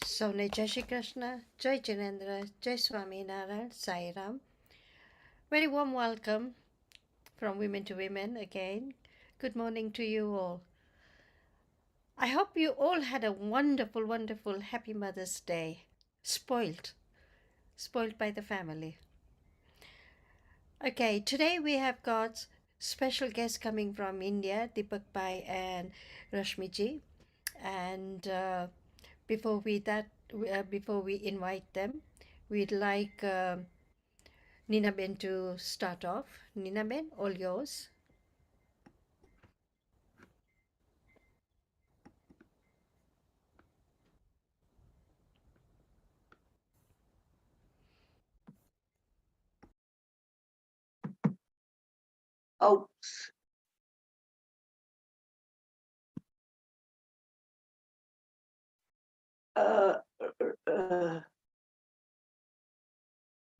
So, Jai Shri Krishna, Jai Jinendra, Jai Swami Narayan, Sai Ram. Very warm welcome from Women to Women again. Good morning to you all. I hope you all had a wonderful, wonderful, happy Mother's Day. Spoiled by the family. Okay, today we have got special guests coming from India, Deepak Bhai and Rashmiji. And before we invite them, we'd like Nina Ben to start off. Nina Ben, all yours. Oops.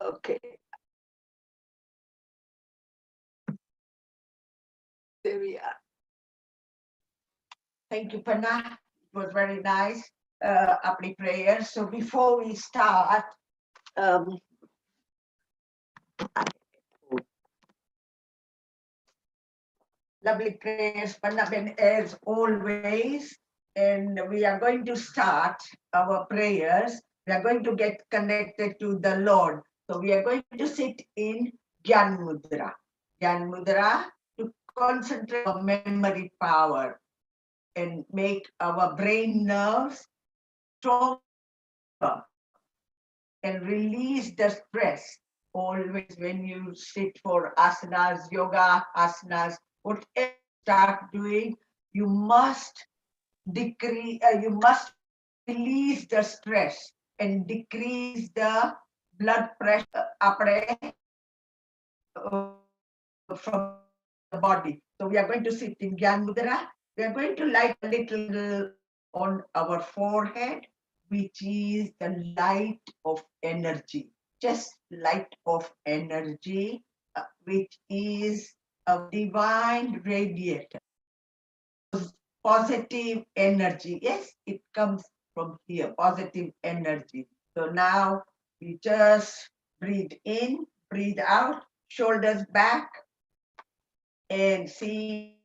Okay. There we are. Thank you, Panna. It was very nice. Apply prayer. So before we start, lovely prayers, Panna Ben, as always. And we are going to start our prayers. We are going to get connected to the Lord. So we are going to sit in Gyan Mudra. Gyan Mudra to concentrate on memory power and make our brain nerves stronger and release the stress. Always when you sit for asanas, yoga asanas, whatever you start doing, you must release the stress and decrease the blood pressure from the body. So we are going to sit in Gyan Mudra. We are going to light a little on our forehead, which is the light of energy, just light of energy, which is a divine radiator. Positive energy. Yes, it comes from here, positive energy. So now we just breathe in, breathe out, shoulders back, and see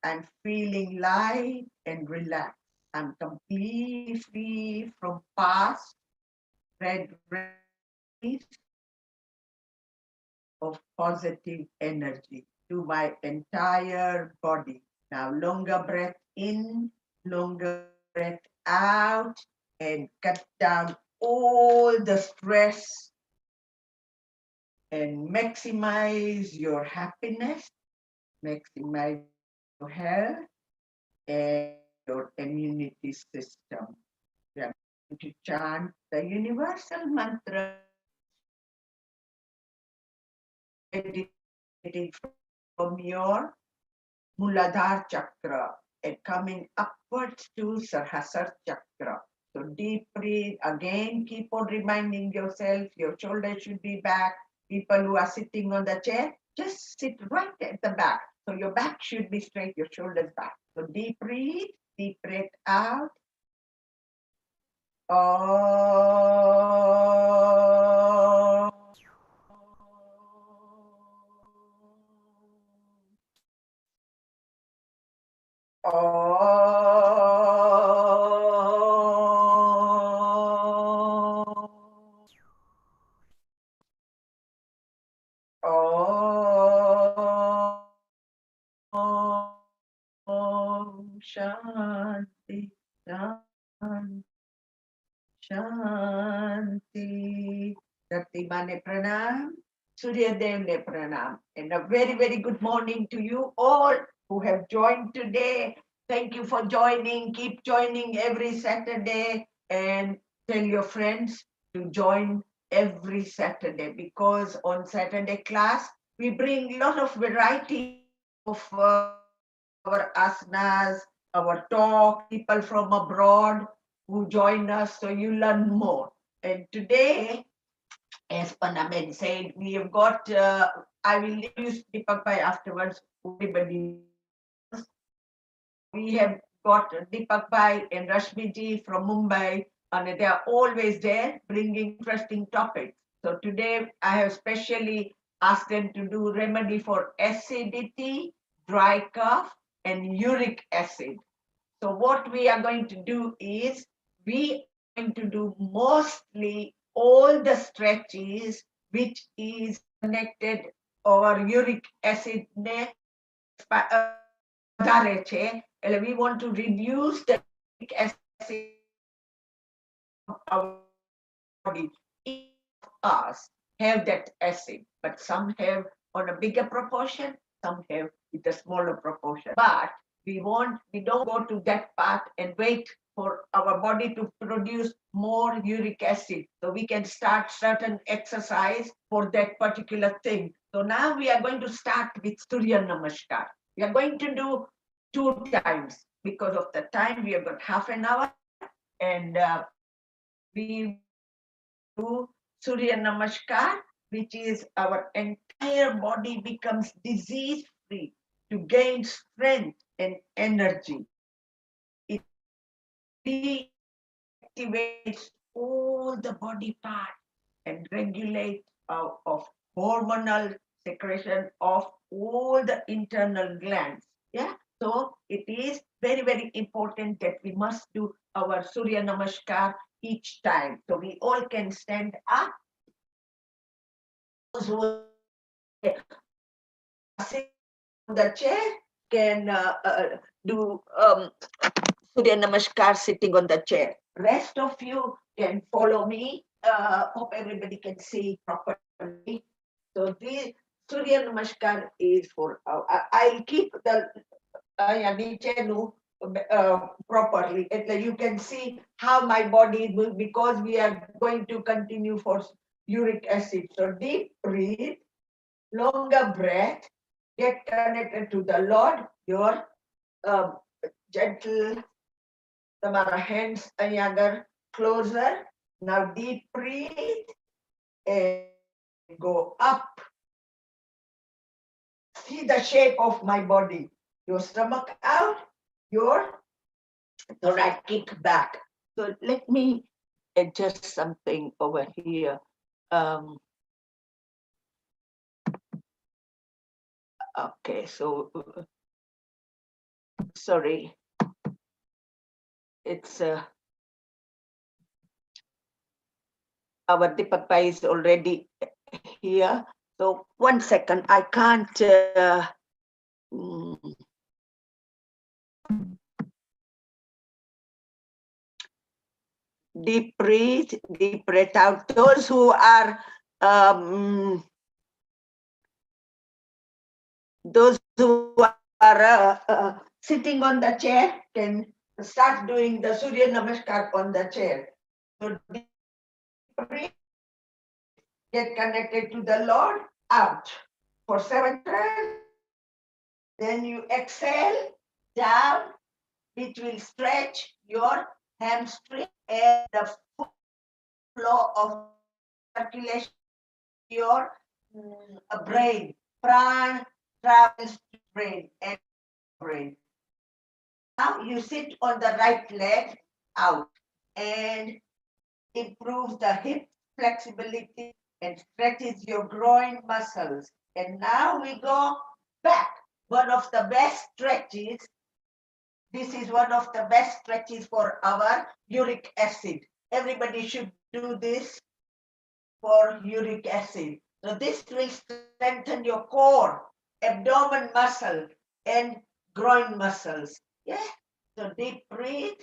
I'm feeling light and relaxed. I'm completely free from past red memories of positive energy to my entire body. Now, longer breath in, longer breath out, and cut down all the stress and maximize your happiness, maximize your health and your immunity system. We are going to chant the universal mantra, meditating from your Muladhara chakra and coming upwards to Sahasrara chakra. So deep breathe again. Keep on reminding yourself your shoulders should be back. People who are sitting on the chair, just sit right at the back. So your back should be straight, your shoulders back. So deep breath out. Oh. Shanti, Shanti, Shanti. Mane Pranam, Surya Dev ne Pranam. And a very, very good morning to you all who have joined today. Thank you for joining. Keep joining every Saturday and tell your friends to join every Saturday because on Saturday class, we bring a lot of variety of our asanas, our talk, people from abroad who join us, so you learn more. And today, as Panaben said, we have got, I will use Deepak Bhai afterwards, everybody. We have got Deepak Bhai and Rashmi ji from Mumbai, and they are always there bringing interesting topics. So today I have specially asked them to do remedy for acidity, dry cough, and uric acid. So what we are going to do is we are going to do mostly all the stretches which is connected or uric acid ne વધારે છે એટલે we want to reduce the uric acid of our body. Each of us have that acid, but some have on a bigger proportion, some have with a smaller proportion. But we don't go to that part and wait for our body to produce more uric acid. So we can start certain exercise for that particular thing. So now we are going to start with Surya Namaskar. We are going to do 2 times because of the time. We have got half an hour and we do Surya Namaskar, which is our entire body becomes disease free to gain strength and energy. It reactivates all the body parts and regulates of hormonal secretion of all the internal glands. Yeah, so it is very, very important that we must do our Surya Namaskar each time. So we all can stand up. Those who are sitting on the chair can do Surya Namaskar sitting on the chair. Rest of you can follow me. Hope everybody can see properly. So the Surya Namaskar is for, I'll keep the properly. You can see how my body will, because we are going to continue for uric acid. So deep breathe, longer breath, get connected to the Lord, your gentle, તમારા hands અહીંયા આગળ closer. Now deep breathe and go up. See the shape of my body. Your stomach out, your thoracic back. So let me adjust something over here. Okay, so Sorry, it's our Deepak Bhai is already here. So 1 second, I can't. Mm, deep breath out. Those who are um, sitting on the chair can start doing the Surya Namaskar on the chair. So deep breathe, get connected to the Lord, out for 7 times. Then you exhale down, which will stretch your hamstring and the flow of circulation to your brain. Prana travels to brain and brain. Now you sit on the right leg out and improves the hip flexibility and stretches your groin muscles. And now we go back. One of the best stretches. This is one of the best stretches for our uric acid. Everybody should do this for uric acid. So this will strengthen your core, abdomen muscle, and groin muscles. Yeah. So deep breathe.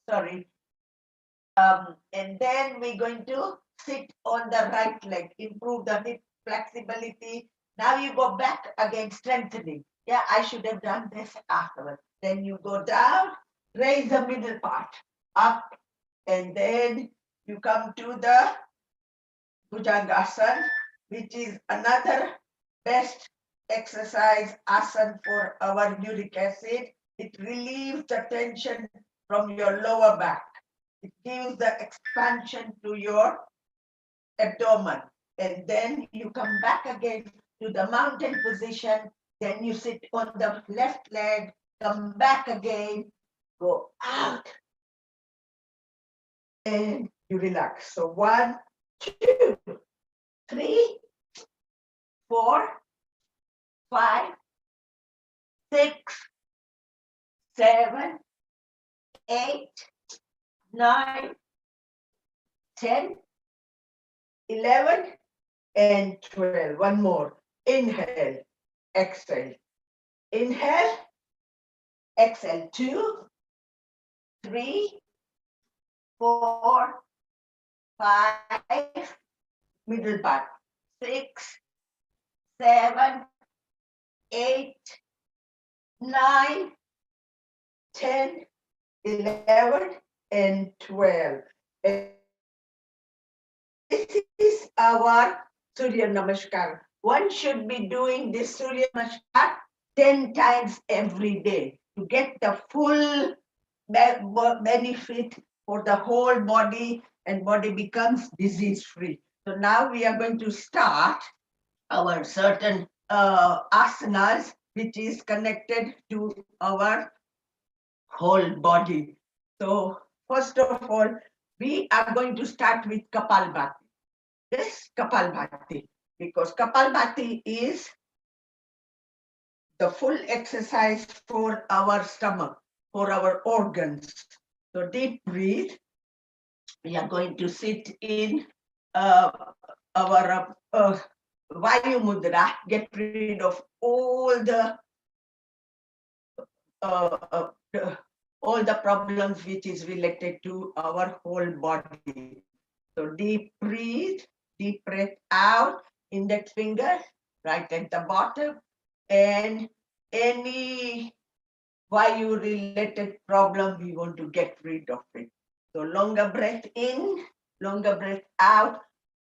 Sorry. And then we're going to sit on the right leg, improve the hip flexibility. Now you go back again, strengthening. Yeah, I should have done this afterwards. Then you go down, raise the middle part up, and then you come to the Bhujangasana, which is another best exercise asana for our uric acid. It relieves the tension from your lower back. It gives the expansion to your abdomen. And then you come back again to the mountain position. Then you sit on the left leg, come back again, go out, and you relax. So 1, 2, 3, 4, 5, 6, 7, 8, 9, 10, 11, and 12. One more. Inhale, exhale. Inhale, exhale. 2, 3, 4, 5, middle part. 6, 7, 8, 9, 10, 11, and 12. And this is our Surya Namaskar. One should be doing this Surya Namaskar 10 times every day to get the full benefit for the whole body, and body becomes disease free. So now we are going to start our certain asanas, which is connected to our whole body. So first of all, we are going to start with Kapalbhati. Yes, Kapalbhati, because Kapalbhati is the full exercise for our stomach, for our organs. So deep breathe. We are going to sit in our Vayu Mudra, get rid of uh, all the problems which is related to our whole body. So deep breath out, index finger right at the bottom, and any Vayu related problem, we want to get rid of it. So longer breath in, longer breath out,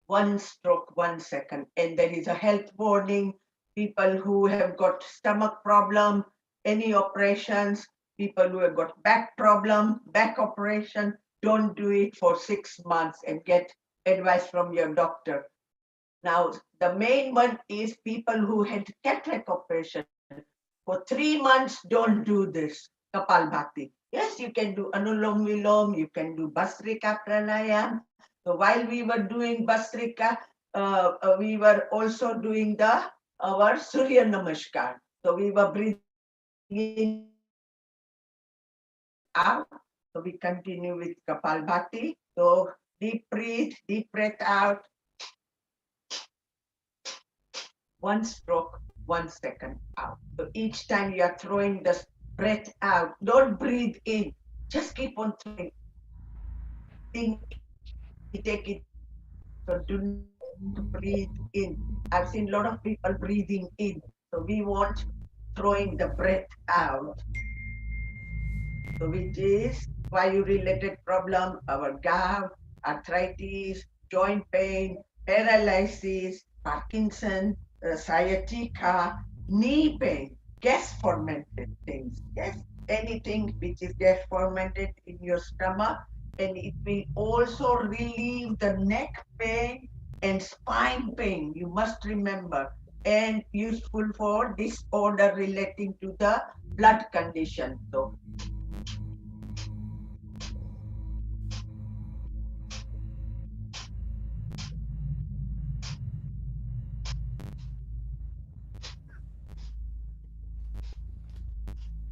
1 stroke, 1 second. And there is a health warning. People who have got stomach problem, any operations, people who have got back problem, back operation, don't do it for 6 months and get advice from your doctor. Now, the main one is people who had cataract operation. For 3 months, don't do this, Kapalbhati. Yes, you can do Anulom Vilom, you can do Bhastrika Pranayam. So while we were doing Bhastrika, we were also doing our Surya Namaskar. So we were breathing in, out. So we continue with Kapalbhati. So deep breath out. One stroke, 1 second out. So each time you are throwing the breath out, don't breathe in. Just keep on throwing. Take it. So do not breathe in. I've seen a lot of people breathing in. So we want throwing the breath out. So which is value-related problem, our gout, arthritis, joint pain, paralysis, Parkinson, sciatica, knee pain, gas fermented things. Yes, anything which is gas fermented in your stomach, and it will also relieve the neck pain and spine pain. You must remember, and useful for disorder relating to the blood condition. So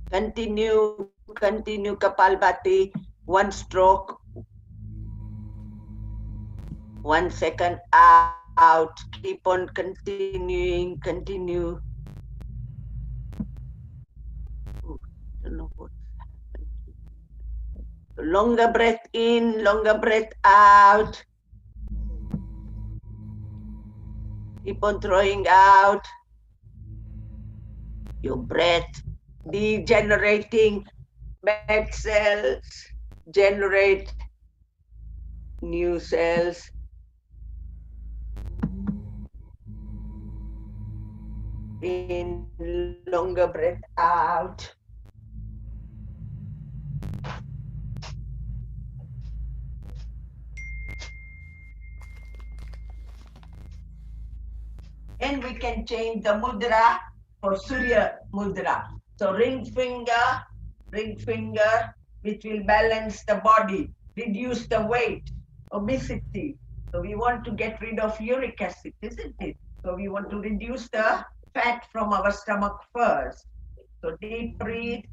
continue Kapalbhati, 1 stroke, 1 second out, keep on continue. Don't know what happened. Longer breath in, longer breath out. Keep on throwing out. Your breath degenerating bad cells, generate new cells. In, longer breath out. And we can change the mudra for Surya mudra. So ring finger, which will balance the body, reduce the weight, obesity. So we want to get rid of uric acid, isn't it? So we want to reduce the fat from our stomach first. So deep breathe.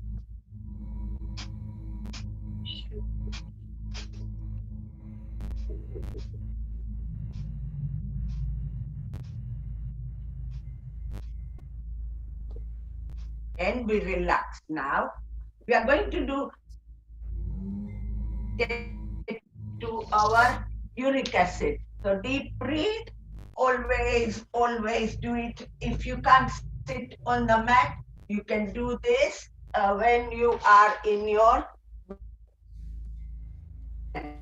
And we relax. Now we are going to do to our uric acid. So deep breathe, always do it. If you can't sit on the mat, you can do this when you are in your bed.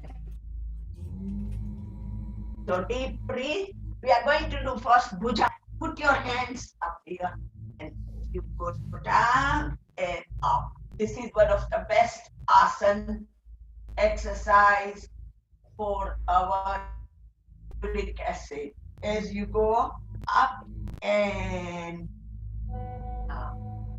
So deep breathe. We are going to do first bhuja. Put your hands up here and you go down and up. This is one of the best asana exercise for our uric acid. As you go up and down.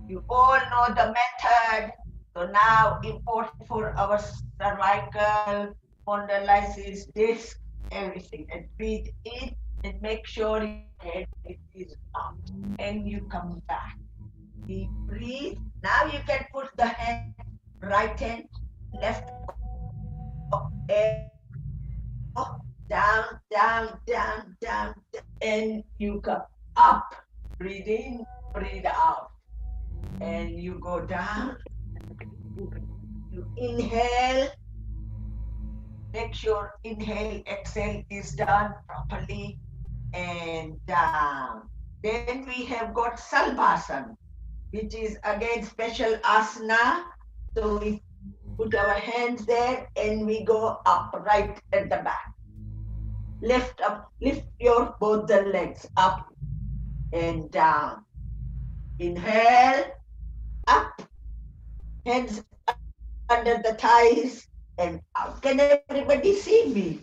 You all know the method. So now important for our cervical, spondylitis, disc, everything. And breathe in and make sure your head is up. And you come back. Deep breathe. Now you can put the hand, right hand, left, and down, and you come up. Breathe in, breathe out. And you go down. You inhale. Make sure inhale, exhale is done properly. And down. Then we have got Salbhasana, which is again special asana. So we put our hands there and we go up right at the back. Lift up, lift your both the legs up and down. Inhale, up, hands under the thighs and out. Can everybody see me?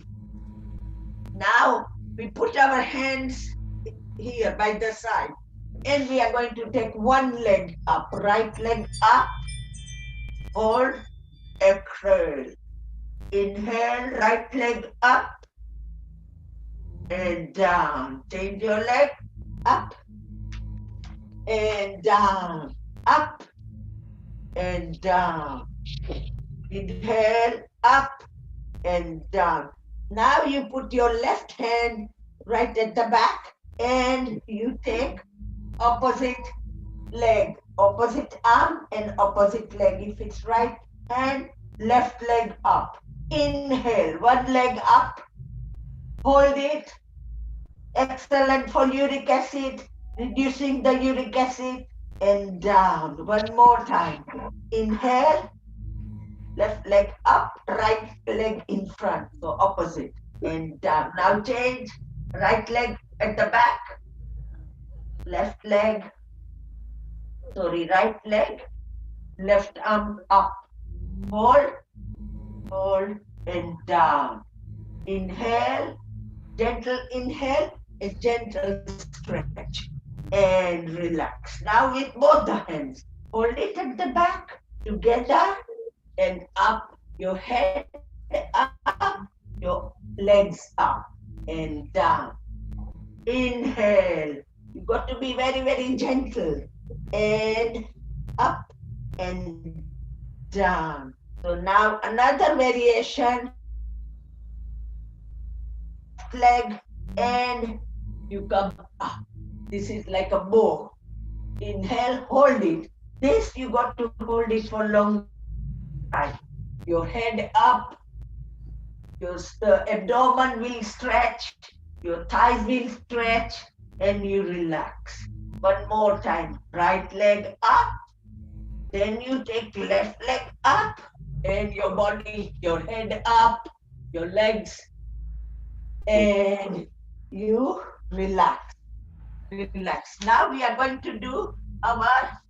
Now we put our hands here by the side and we are going to take one leg up, right leg up, hold, exhale. Inhale, right leg up and down. Change your leg, up and down, up and down. Inhale, up and down. Now you put your left hand right at the back and you take opposite leg, opposite arm and opposite leg. If it's right hand, left leg up. Inhale, one leg up, hold it. Excellent for uric acid, reducing the uric acid, and down. One more time. Inhale, left leg up, right leg in front, so opposite, and down. Now change, right leg at the back, left leg, right leg, left arm up, hold, hold, and down. Inhale, gentle inhale, a gentle stretch, and relax. Now with both the hands, hold it at the back, together, and up, your head up, your legs up, and down. Inhale. You got to be very, very gentle. And up and down. So now another variation. Left leg and you come up. This is like a bow. Inhale, hold it. This you got to hold it for long time. Your head up, your abdomen will stretch, your thighs will stretch, and you relax. One more time. Right leg up, then you take left leg up, and your body, your head up, your legs, and you relax. Relax. Now we are going to do our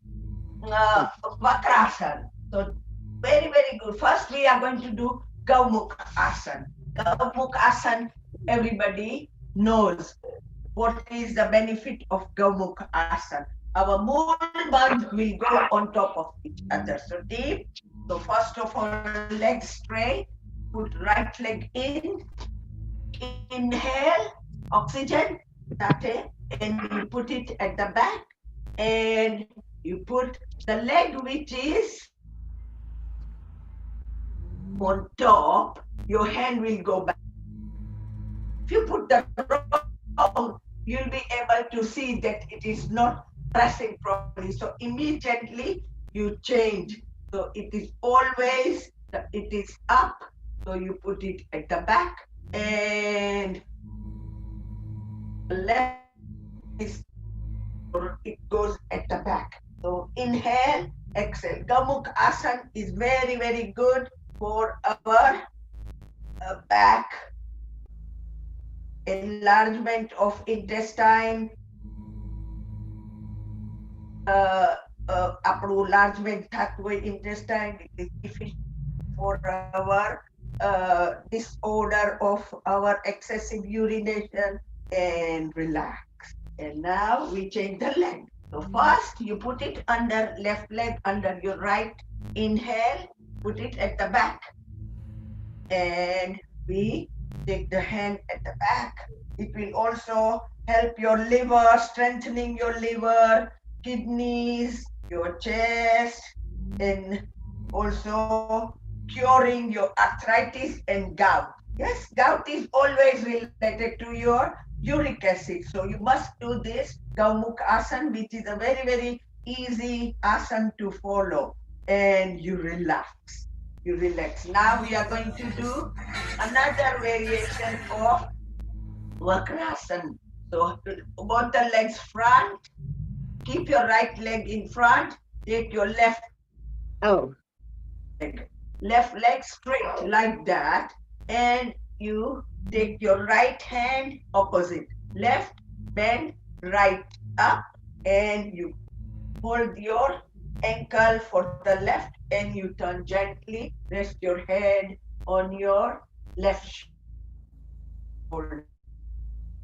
Vakrasana. So very, very good. First, we are going to do Gaumukh Asana. Gaumukh Asana, everybody knows what is the benefit of Gaumukh Asana. Our Moolbandh will go on top of each other. So deep. So first of all, legs straight. Put right leg in. Inhale, oxygen, and you put it at the back. And you put the leg which is on top, your hand will go back. If you put the wrong, you'll be able to see that it is not pressing properly. So immediately you change. So it is always, it is up. So you put it at the back and the left is, it goes at the back. So inhale, exhale. Gaumukh Asana is very, very good for our back, enlargement of intestine, આપણું enlargement થતું હોય intestine, it is efficient for our disorder of our excessive urination, and relax. And now we change the leg. So first you put it under left leg under your right. Inhale, put it at the back. And we take the hand at the back. It will also help your liver, strengthening your liver, kidneys, your chest, and also curing your arthritis and gout. Yes, gout is always related to your uric acid. So you must do this Gaumukh Asana, which is a very, very easy asana to follow. And you relax. You relax. Now we are going to do another variation of Vakrasana. So both the legs front. Keep your right leg in front. Take your left leg straight like that. And you take your right hand opposite. Left, bend, right up. And you hold your ankle for the left and you turn gently. Rest your head on your left shoulder.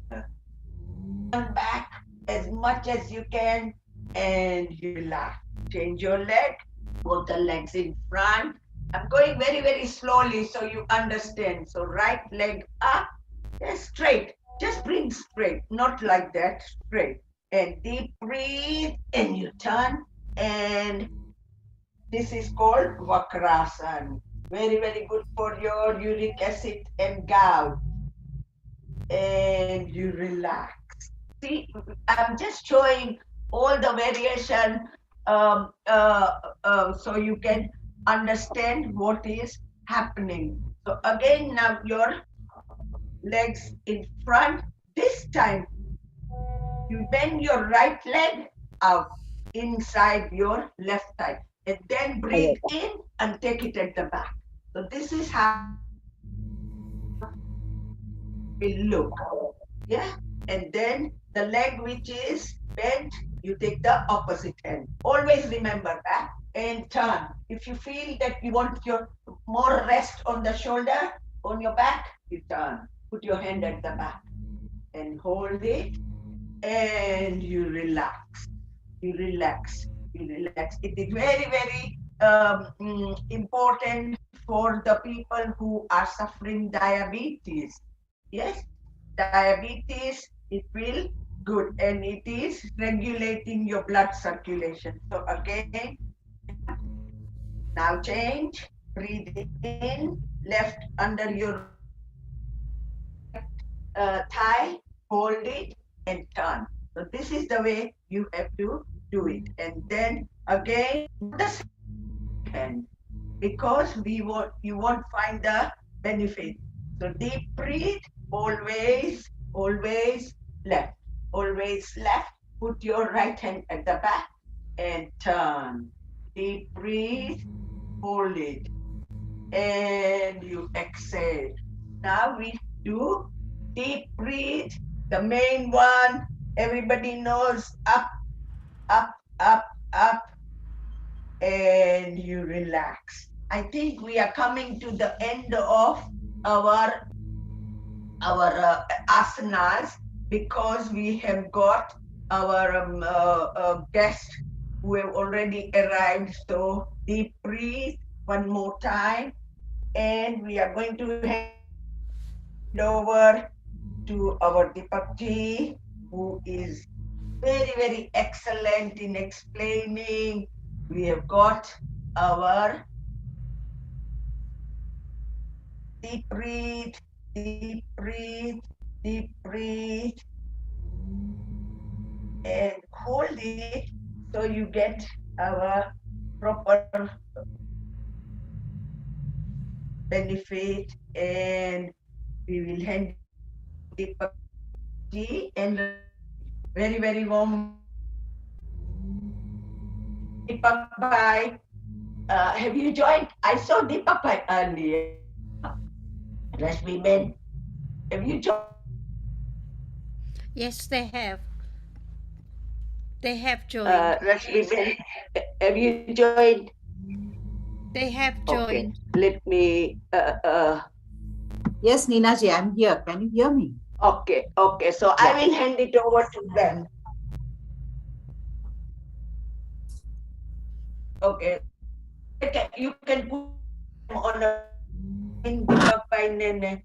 Turn back as much as you can and you relax. Change your leg, both the legs in front. I'm going very, very slowly so you understand. So right leg up, straight. Just bring straight, not like that, straight. And deep breathe and you turn and This is called Vakrasana. Very, very good for your uric acid and gout. And you relax. See, I'm just showing all the variation so you can understand what is happening. So again, now your legs in front. This time, you bend your right leg out inside your left thigh, and then breathe in and take it at the back. So this is how it will look. Yeah. And then the leg which is bent, you take the opposite hand. Always remember that. And turn. If you feel that you want your more rest on the shoulder, on your back, you turn. Put your hand at the back and hold it, and you relax. You relax. You relax. It is very, very important for the people who are suffering diabetes. Yes, diabetes, it will good, and it is regulating your blood circulation. So again, now change, breathe in, left under your right thigh, hold it and turn. So this is the way you have to do it. And then again, the same hand, because you won't find the benefit. So deep breathe, always, always left, always left. Put your right hand at the back and turn. Deep breathe, hold it, and you exhale. Now we do deep breathe, the main one. Everybody knows up, up, up, up, and you relax. I think we are coming to the end of our asanas, because we have got our guest who have already arrived. So deep breathe one more time, and we are going to hand over to our Deepakji, who is very, very excellent in explaining. We have got our deep breathe, deep breathe, deep breathe, and hold it so you get our proper benefit. And we will hand Deepakji, and very, very warm Deepak Bhai. Have you joined? I saw Deepak Bhai earlier. Rashmi Ben, have you joined? Yes, they have. They have joined. Rashmi Ben, have you joined? They have Okay, joined. let me. Yes, Nina ji, I'm here. Can you hear me? Okay, okay. So I will hand it over to them. Okay, you can put them on a Deepak Bhai Nene.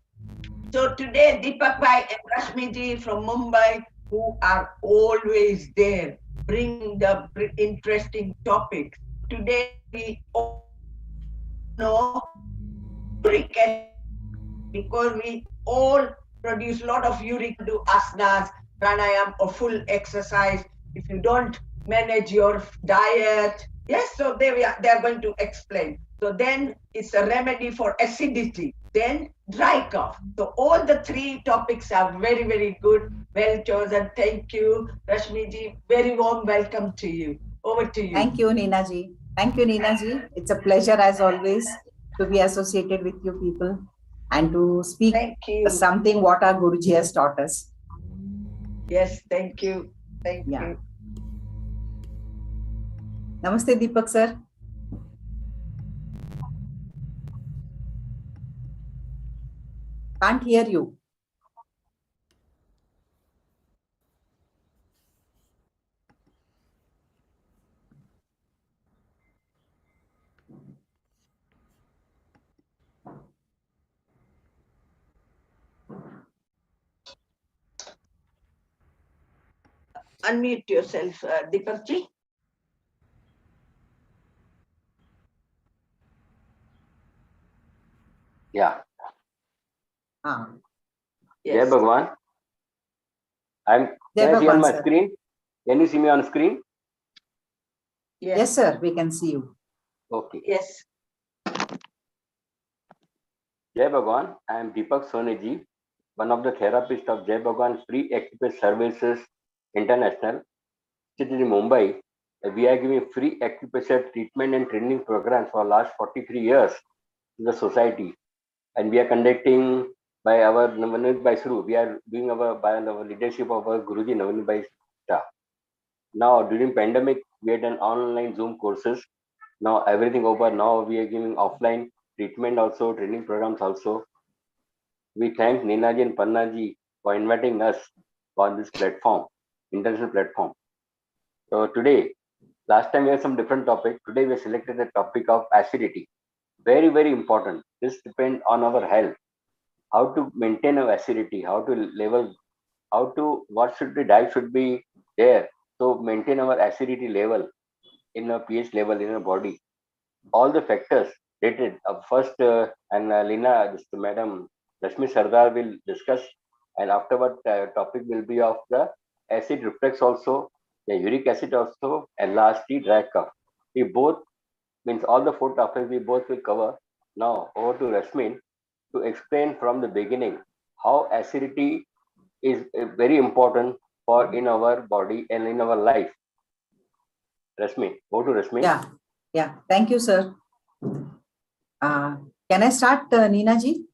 So today, Deepak Bhai and Rashmi ji from Mumbai, who are always there, bring the interesting topics. Today, we all know uric acid, because we all produce a lot of uric, do asanas, pranayam, or full exercise. If you don't manage your diet, yes, so they are going to explain. So then it's a remedy for acidity, then dry cough. So all the three topics are very, very good, well chosen. Thank you, Rashmi ji. Very warm welcome to you. Over to you. Thank you, Nina ji. Thank you, Nina ji. It's a pleasure, as always, to be associated with you people and to speak something what our Guruji has taught us. Yes, thank you. Thank you. Namaste, Deepak sir. Can't hear you. Unmute yourself, Deepakji. Yeah. Yes. Jai Bhagwan. Can I see on my screen? Can you see me on screen? Yes, sir. We can see you. Okay. Yes. Jai Bhagwan. I am Deepak Soneji, one of the therapists of Jai Bhagwan Free Acupressure Services International, situated in Mumbai. We are giving free acupressure treatment and training programs for last 43 years to the society, and we are conducting by our Navanit Baisru. We are doing by the leadership of our Guruji Navanit Baisru. Now during pandemic, we had done online Zoom courses. Now everything over. Now we are giving offline treatment also, training programs also. We thank Nina ji and Panna ji for inviting us on this platform, international platform. So today, last time we had some different topic. Today we selected the topic of acidity. Very, very important. This depends on our health. How to maintain our acidity, how to level, what should the diet should be there. So maintain our acidity level in a pH level in our body. All the factors rated. First, and Lina, this Madam Rashmi Sardar will discuss, and afterward, topic will be of the acid reflux also, the uric acid also, and lastly, dry cough. We both means all the four topics we both will cover. Now over to Rashmi to explain from the beginning how acidity is very important for in our body and in our life. Rashmi, go to Rashmi. Yeah. Thank you, sir. Can I start, Nina ji?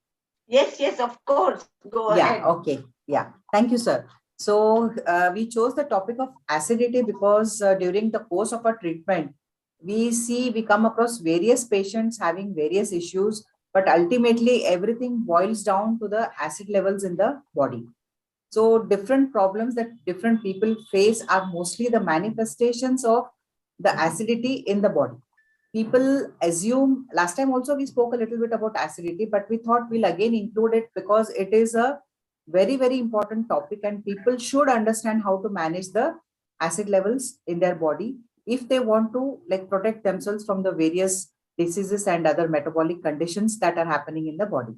Yes, of course. Go ahead. Okay. Yeah. Thank you, sir. So we chose the topic of acidity because during the course of our treatment, we come across various patients having various issues, but ultimately everything boils down to the acid levels in the body. So different problems that different people face are mostly the manifestations of the acidity in the body. People assume, last time also we spoke a little bit about acidity, but we thought we'll again include it because it is a very, very important topic and people should understand how to manage the acid levels in their body if they want to protect themselves from the various diseases and other metabolic conditions that are happening in the body.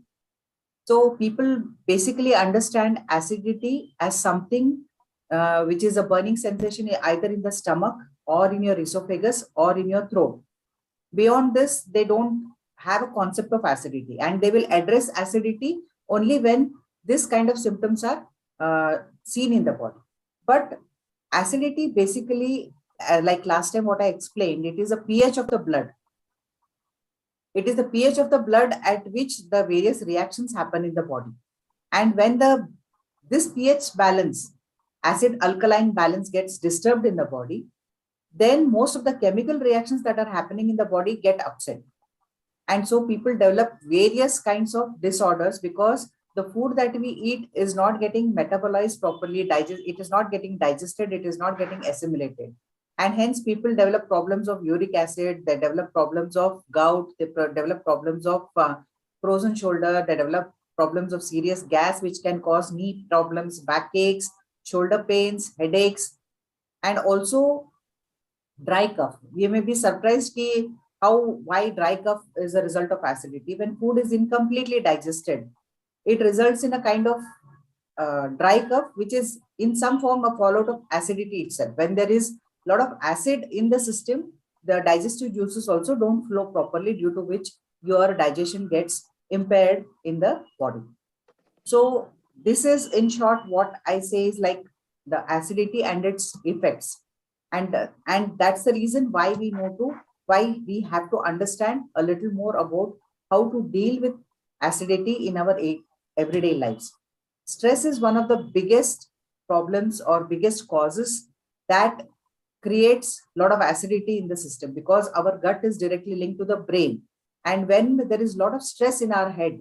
So people basically understand acidity as something which is a burning sensation either in the stomach or in your esophagus or in your throat. Beyond this, they don't have a concept of acidity, and they will address acidity only when this kind of symptoms are seen in the body. But acidity basically, like last time what I explained, it is a pH of the blood. It is the pH of the blood at which the various reactions happen in the body. And when this pH balance, acid alkaline balance gets disturbed in the body, then most of the chemical reactions that are happening in the body get upset. And so people develop various kinds of disorders because the food that we eat is not getting metabolized properly, it is not getting digested, it is not getting assimilated. And hence people develop problems of uric acid, they develop problems of gout, they develop problems of frozen shoulder, they develop problems of serious gas, which can cause knee problems, backaches, shoulder pains, headaches, and also dry cough. We may be surprised why dry cough is a result of acidity. When food is incompletely digested, it results in a kind of dry cough, which is in some form a fallout of acidity itself. When there is a lot of acid in the system, the digestive juices also don't flow properly, due to which your digestion gets impaired in the body. So this is in short what I say is like the acidity and its effects. And that's the reason why we have to understand a little more about how to deal with acidity in our everyday lives. Stress is one of the biggest problems or biggest causes that creates a lot of acidity in the system, because our gut is directly linked to the brain. And when there is a lot of stress in our head,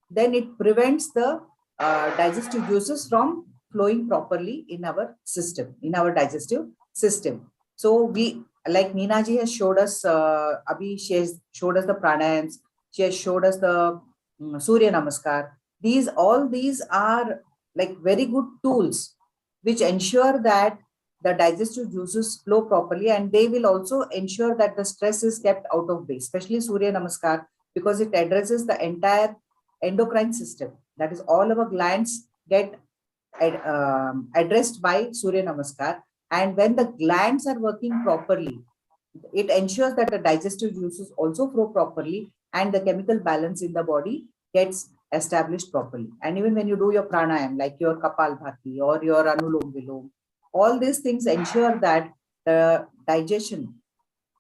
then it prevents the digestive juices from flowing properly in our system, in our digestive system. So we, like Nina ji has showed us, Abhi, she has showed us the pranayams, she has showed us the Surya Namaskar. All these are like very good tools which ensure that the digestive juices flow properly, and they will also ensure that the stress is kept out of way, especially Surya Namaskar, because it addresses the entire endocrine system. That is, all our glands get addressed by Surya Namaskar. And when the glands are working properly, it ensures that the digestive juices also flow properly and the chemical balance in the body gets established properly. And even when you do your pranayam, like your Kapalbhati or your Anulom Vilom, all these things ensure that the digestion,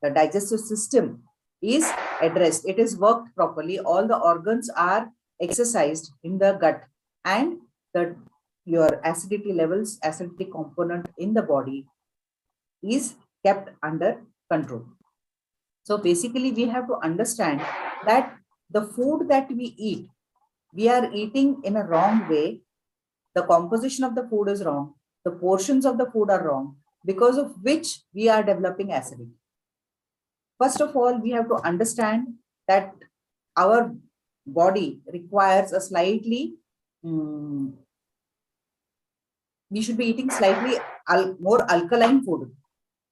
the digestive system is addressed. It is worked properly. All the organs are exercised in the gut, and the your acidity levels, acidity component in the body is kept under control. So basically, we have to understand that the food that we eat, we are eating in a wrong way. The composition of the food is wrong. The portions of the food are wrong, because of which we are developing acidity. First of all, we have to understand that our body requires a slightly, we should be eating slightly more alkaline food.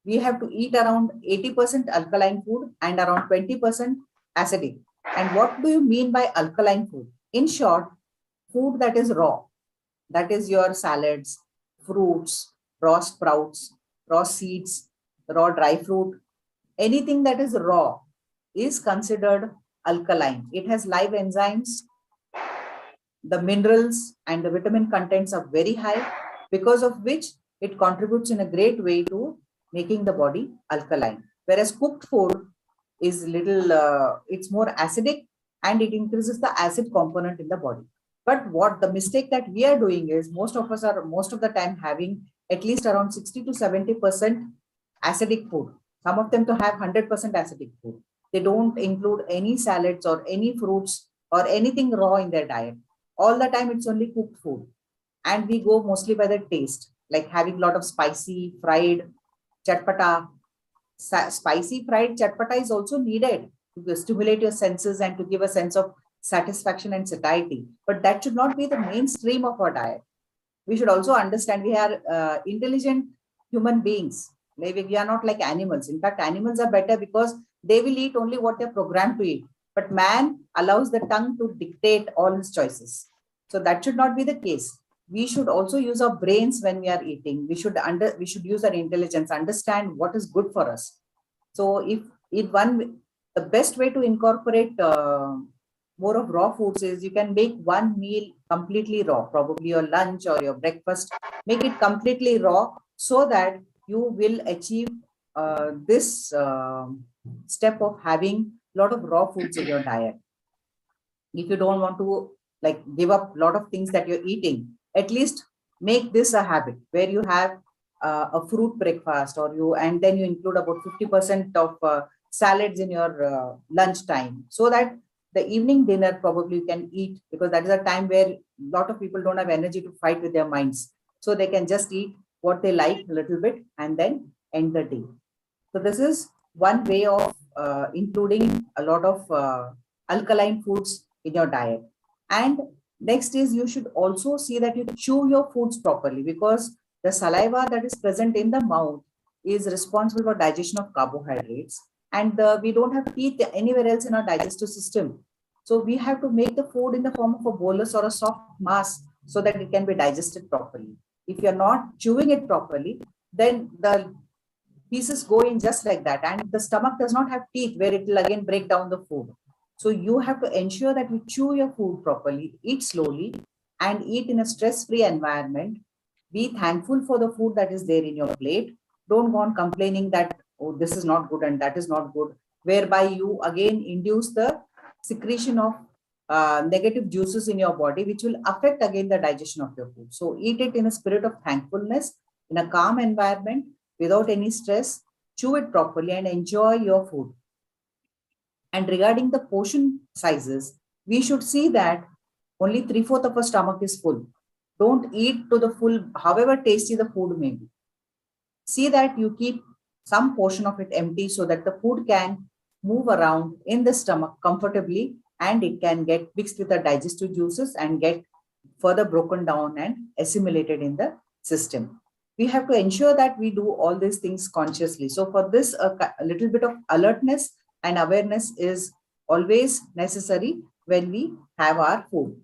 We have to eat around 80% alkaline food and around 20% acidic. And what do you mean by alkaline food? In short, food that is raw, that is your salads, fruits, raw sprouts, raw seeds, raw dry fruit, anything that is raw is considered alkaline. It has live enzymes. The minerals and the vitamin contents are very high, because of which it contributes in a great way to making the body alkaline. Whereas cooked food is little, it's more acidic and it increases the acid component in the body. But what the mistake that we are doing is, most of us are most of the time having at least around 60 to 70% acidic food. Some of them to have 100% acidic food. They don't include any salads or any fruits or anything raw in their diet. All the time it's only cooked food. And we go mostly by the taste, like having a lot of spicy, fried, chatpata. Spicy, fried, chatpata is also needed to stimulate your senses and to give a sense of satisfaction and satiety. But that should not be the mainstream of our diet. We should also understand we are intelligent human beings. Maybe we are not like animals. In fact, animals are better because they will eat only what they're programmed to eat. But man allows the tongue to dictate all his choices. So that should not be the case. We should also use our brains when we are eating. We should use our intelligence, understand what is good for us. So the best way to incorporate more of raw foods is, you can make one meal completely raw, probably your lunch or your breakfast, make it completely raw, so that you will achieve this step of having a lot of raw foods in your diet. If you don't want to like give up a lot of things that you're eating, at least make this a habit where you have a fruit breakfast, and then you include about 50% of salads in your lunch time, so that the evening dinner probably you can eat, because that is a time where a lot of people don't have energy to fight with their minds. So they can just eat what they like a little bit and then end the day. So this is one way of including a lot of alkaline foods in your diet. And next is, you should also see that you chew your foods properly, because the saliva that is present in the mouth is responsible for digestion of carbohydrates. And we don't have teeth anywhere else in our digestive system. So we have to make the food in the form of a bolus or a soft mass so that it can be digested properly. If you're not chewing it properly, then the pieces go in just like that. And the stomach does not have teeth where it will again break down the food. So you have to ensure that you chew your food properly, eat slowly, and eat in a stress-free environment. Be thankful for the food that is there in your plate. Don't go on complaining that, oh, this is not good and that is not good, whereby you again induce the secretion of negative juices in your body, which will affect again the digestion of your food. So eat it in a spirit of thankfulness, in a calm environment, without any stress. Chew it properly and enjoy your food. And regarding the portion sizes, we should see that only 3/4 of our stomach is full. Don't eat to the full, however tasty the food may be. See that you keep some portion of it empty so that the food can move around in the stomach comfortably, and it can get mixed with the digestive juices and get further broken down and assimilated in the system. We have to ensure that we do all these things consciously. So for this, a little bit of alertness and awareness is always necessary, when we have our food.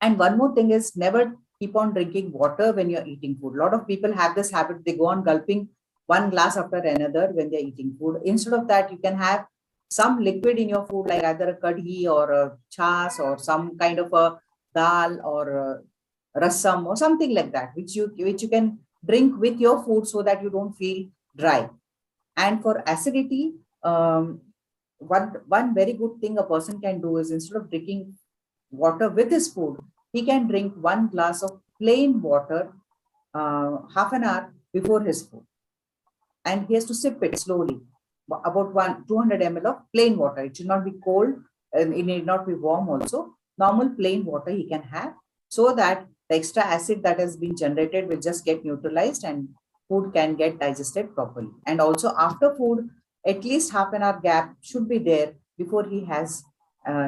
And one more thing is, never keep on drinking water when you're eating food. A lot of people have this habit, they go on gulping one glass after another when they're eating food. Instead of that, you can have some liquid in your food, like either a kadhi or a chas or some kind of a dal or a rasam or something like that, which you can drink with your food so that you don't feel dry. And for acidity, one very good thing a person can do is, instead of drinking water with his food, he can drink one glass of plain water half an hour before his food. And he has to sip it slowly, about 200 ml of plain water. It should not be cold and it need not be warm also. Normal plain water he can have, so that the extra acid that has been generated will just get neutralized and food can get digested properly. And also after food, at least half an hour gap should be there before he has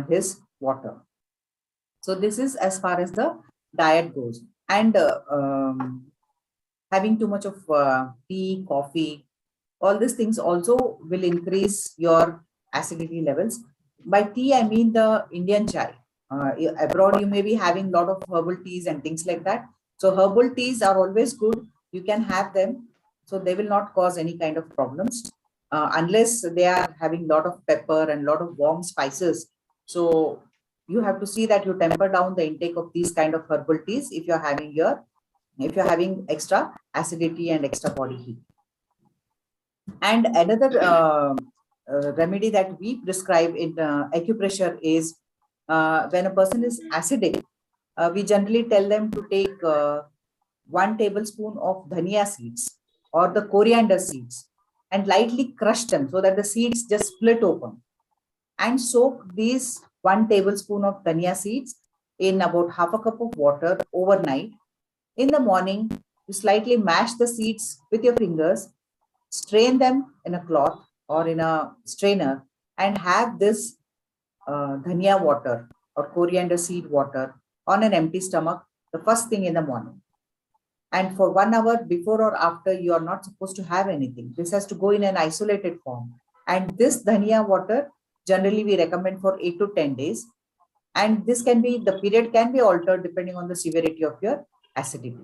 his water. So this is as far as the diet goes. And having too much of tea, coffee, all these things also will increase your acidity levels. By tea, I mean the Indian chai. Abroad, you may be having a lot of herbal teas and things like that. So herbal teas are always good. You can have them. So they will not cause any kind of problems unless they are having a lot of pepper and a lot of warm spices. So you have to see that you temper down the intake of these kind of herbal teas if you're having extra acidity and extra body heat. And another remedy that we prescribe in acupressure is, when a person is acidic, we generally tell them to take 1 tablespoon of dhania seeds or the coriander seeds and lightly crush them so that the seeds just split open, and soak these 1 tablespoon of dhania seeds in about half a cup of water overnight. In the morning, you slightly mash the seeds with your fingers, strain them in a cloth or in a strainer, and have this dhania water or coriander seed water on an empty stomach the first thing in the morning. And for 1 hour before or after, you are not supposed to have anything. This has to go in an isolated form. And this dhania water, generally we recommend for 8 to 10 days. And this can be, the period can be altered depending on the severity of your acidity.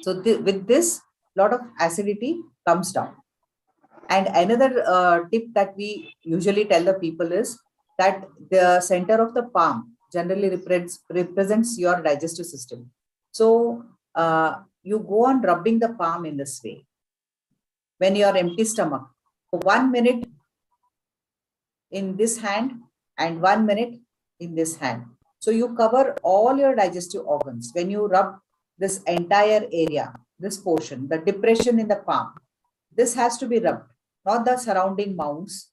So with this, lot of acidity comes down. And another tip that we usually tell the people is that the center of the palm generally represents your digestive system. So you go on rubbing the palm in this way when you are empty stomach for 1 minute in this hand and 1 minute in this hand. So you cover all your digestive organs when you rub this entire area, this portion, the depression in the palm. This has to be rubbed, not the surrounding mounds.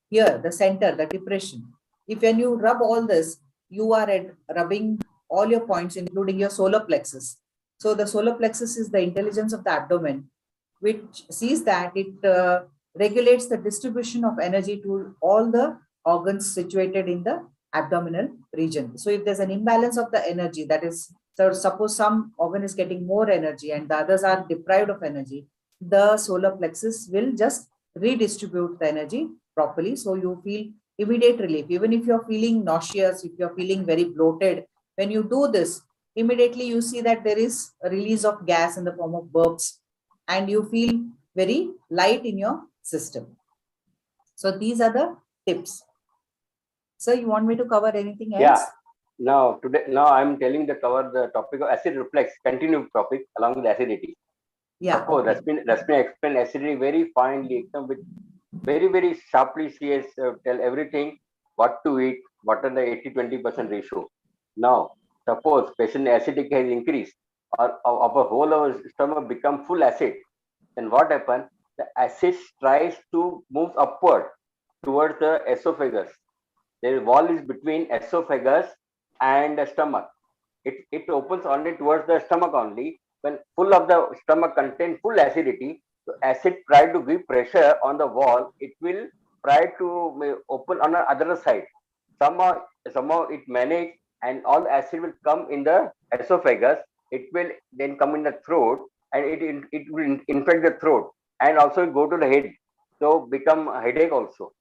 Here, the center, the depression. If when you rub all this, you are rubbing all your points, including your solar plexus. So the solar plexus is the intelligence of the abdomen, which sees that it regulates the distribution of energy to all the organs situated in the abdominal region. So if there's an imbalance of the energy, that is, so suppose some organ is getting more energy and the others are deprived of energy, the solar plexus will just redistribute the energy properly. So you feel immediate relief. Even if you're feeling nauseous, if you're feeling very bloated, when you do this, immediately you see that there is a release of gas in the form of burps and you feel very light in your system. So these are the tips. So you want me to cover anything else? Yeah. Now I'm telling cover the topic of acid reflux, continued topic along with acidity. Yeah. Suppose okay. Rashmi explained acidity very finely, with very, very sharply. She has tell everything, what to eat, what are the 80-20% ratio. Now, suppose patient acidic has increased or our whole our stomach become full acid, then what happens? The acid tries to move upward towards the esophagus. The wall is between esophagus and the stomach. It opens only towards the stomach only. When full of the stomach contain full acidity, so acid try to give pressure on the wall, it will try to open on the other side. Somehow it manage, and all the acid will come in the esophagus. It will then come in the throat, and it will infect the throat, and also go to the head. So become a headache also.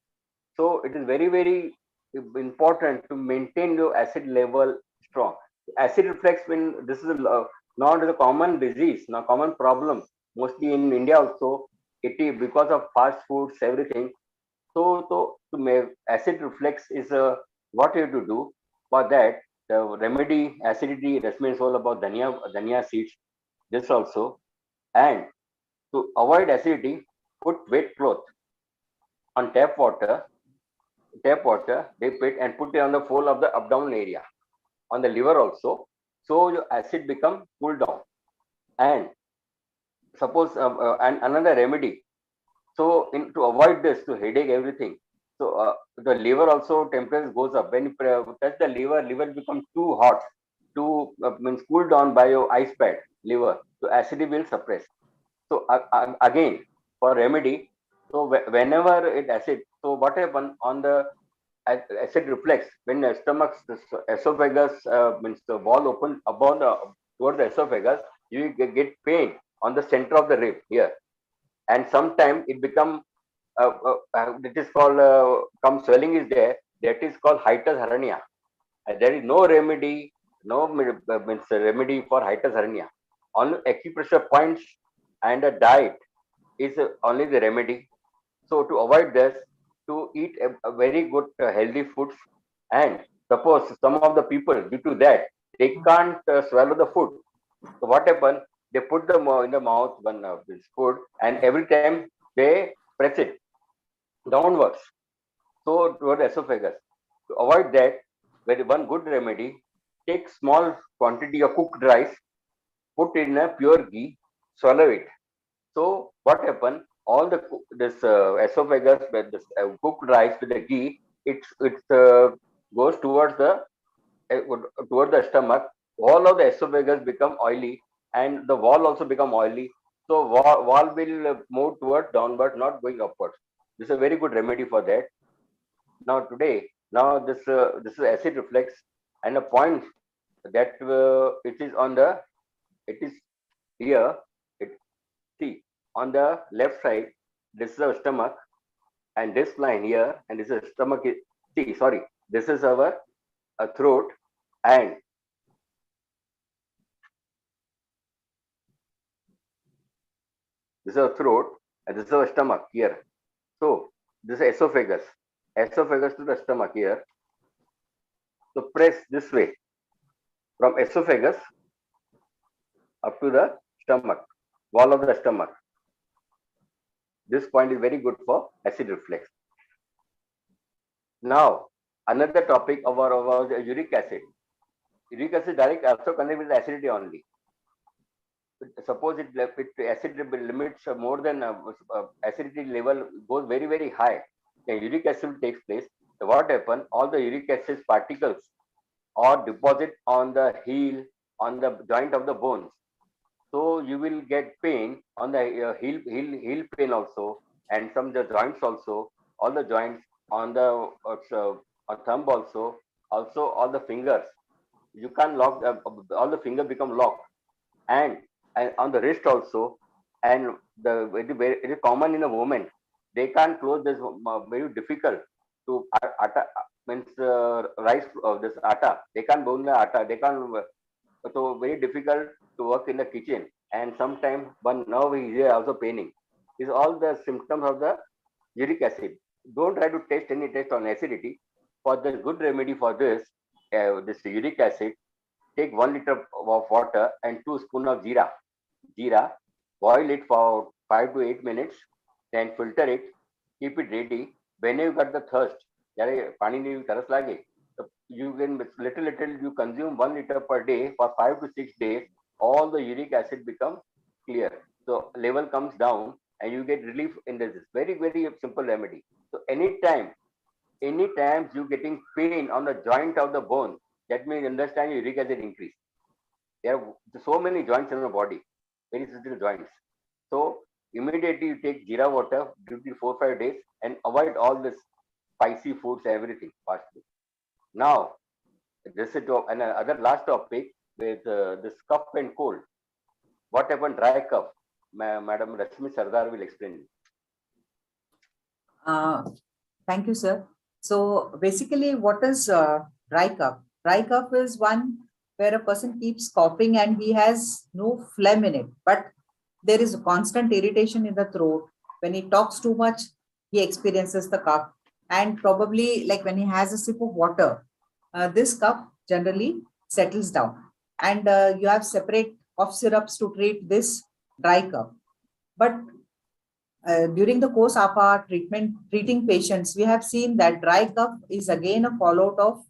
So it is very, very important to maintain your acid level strong. Acid reflux, when this is not a common disease, not common problem, mostly in India also, it is because of fast foods, everything. So to make acid reflux is what you have to do. For that, the remedy acidity, that means all about dhania seeds. This also, and to avoid acidity, put wet cloth on tap water, dip it and put it on the fold of the abdominal area, on the liver also. So your acid become cool down. And suppose and another remedy. So to avoid this, to headache everything. So the liver also temperature goes up. When you touch the liver becomes too hot, to means cool down by your ice pad liver. So acidity will suppress. So again, for remedy, so whenever it acid, so what happen on the acid reflex, when the stomach, esophagus, means the wall open above the towards the esophagus, you get pain on the center of the rib here, and sometimes it become it is called come swelling is there, that is called hiatus hernia. There is no remedy, no means remedy for hiatus hernia. Only acupressure points and a diet is only the remedy. So to avoid this, to eat a very good healthy foods, and suppose some of the people due to that they can't swallow the food. So what happen? They put the in the mouth one of this food, and every time they press it downwards, so toward esophagus. To avoid that, very one good remedy: take small quantity of cooked rice, put in a pure ghee, swallow it. So what happened? All the this esophagus with this cooked rice with the ghee, it's goes towards the stomach. All of the esophagus become oily, and the wall also become oily. So wall will move towards downward, not going upwards. This is a very good remedy for that. Now today, now this is acid reflex, and a point that it is on the, it is here. It, see, on the left side, this is our stomach, and this line here, and this is stomach. See, sorry, this is our throat, and this is our throat, and this is our stomach here. So this is esophagus to the stomach here. So press this way from esophagus up to the stomach, wall of the stomach. This point is very good for acid reflux. Now, another topic about uric acid. Uric acid direct also connect with acidity only. Suppose acid limits more than acidity level goes very high, then uric acid takes place. So what happen? All the uric acid particles or deposit on the heel, on the joint of the bones. So you will get pain on the heel pain also, and some the joints also, all the joints on the thumb also all the fingers. You can't lock all the finger become locked, and on the wrist also, and the it is common in a woman. They can't close this, very difficult to atta, means rice this atta. They can't bone the atta. They can't. So very difficult to work in the kitchen, and sometimes one nerve is here also paining. Is all the symptoms of the uric acid. Don't try to test any test on acidity. For the good remedy for this uric acid, take 1 liter of water and 2 spoons of jeera, boil it for 5 to 8 minutes, then filter it, keep it ready. Whenever you got the thirst, you can little you consume 1 liter per day for 5 to 6 days. All the uric acid become clear. So level comes down and you get relief in this. Very simple remedy. So anytime you getting pain on the joint of the bone, that means understand uric acid increase. There are so many joints in the body, very sensitive joints. So immediately you take jeera water during 4 5 days and avoid all this spicy foods, everything fast food. Now this is another last topic with this cough and cold. What happened dry cough? Madam Rashmi Sardar will explain. Thank you, sir. So basically, what is dry cough? Dry cough is one where a person keeps coughing and he has no phlegm in it, but there is a constant irritation in the throat. When he talks too much, he experiences the cough. And probably like when he has a sip of water, this cough generally settles down. And you have separate cough syrups to treat this dry cough. But during the course of our treating patients, we have seen that dry cough is again a fallout of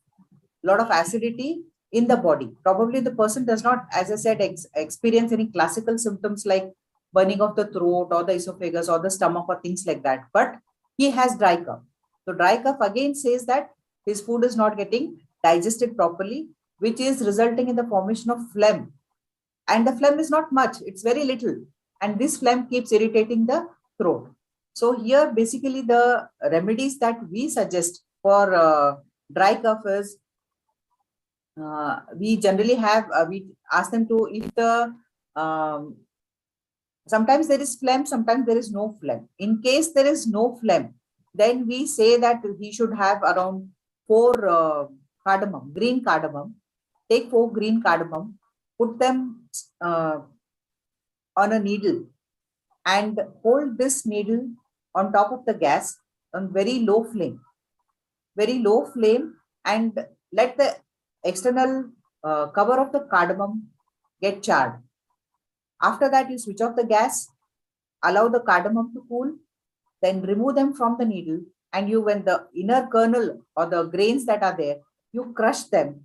lot of acidity in the body. Probably the person does not, as I said, experience any classical symptoms like burning of the throat or the esophagus or the stomach or things like that. But he has dry cough. So dry cough again says that his food is not getting digested properly, which is resulting in the formation of phlegm. And the phlegm is not much, it's very little. And this phlegm keeps irritating the throat. So here, basically, the remedies that we suggest for dry cough is we generally have, we ask them to, if the, sometimes there is phlegm, sometimes there is no phlegm. In case there is no phlegm, then we say that he should have around 4 cardamom, green cardamom. Take 4 green cardamom, put them on a needle and hold this needle on top of the gas on very low flame, and let the external cover of the cardamom get charred. After that, you switch off the gas, allow the cardamom to cool, then remove them from the needle, and you, when the inner kernel or the grains that are there, you crush them.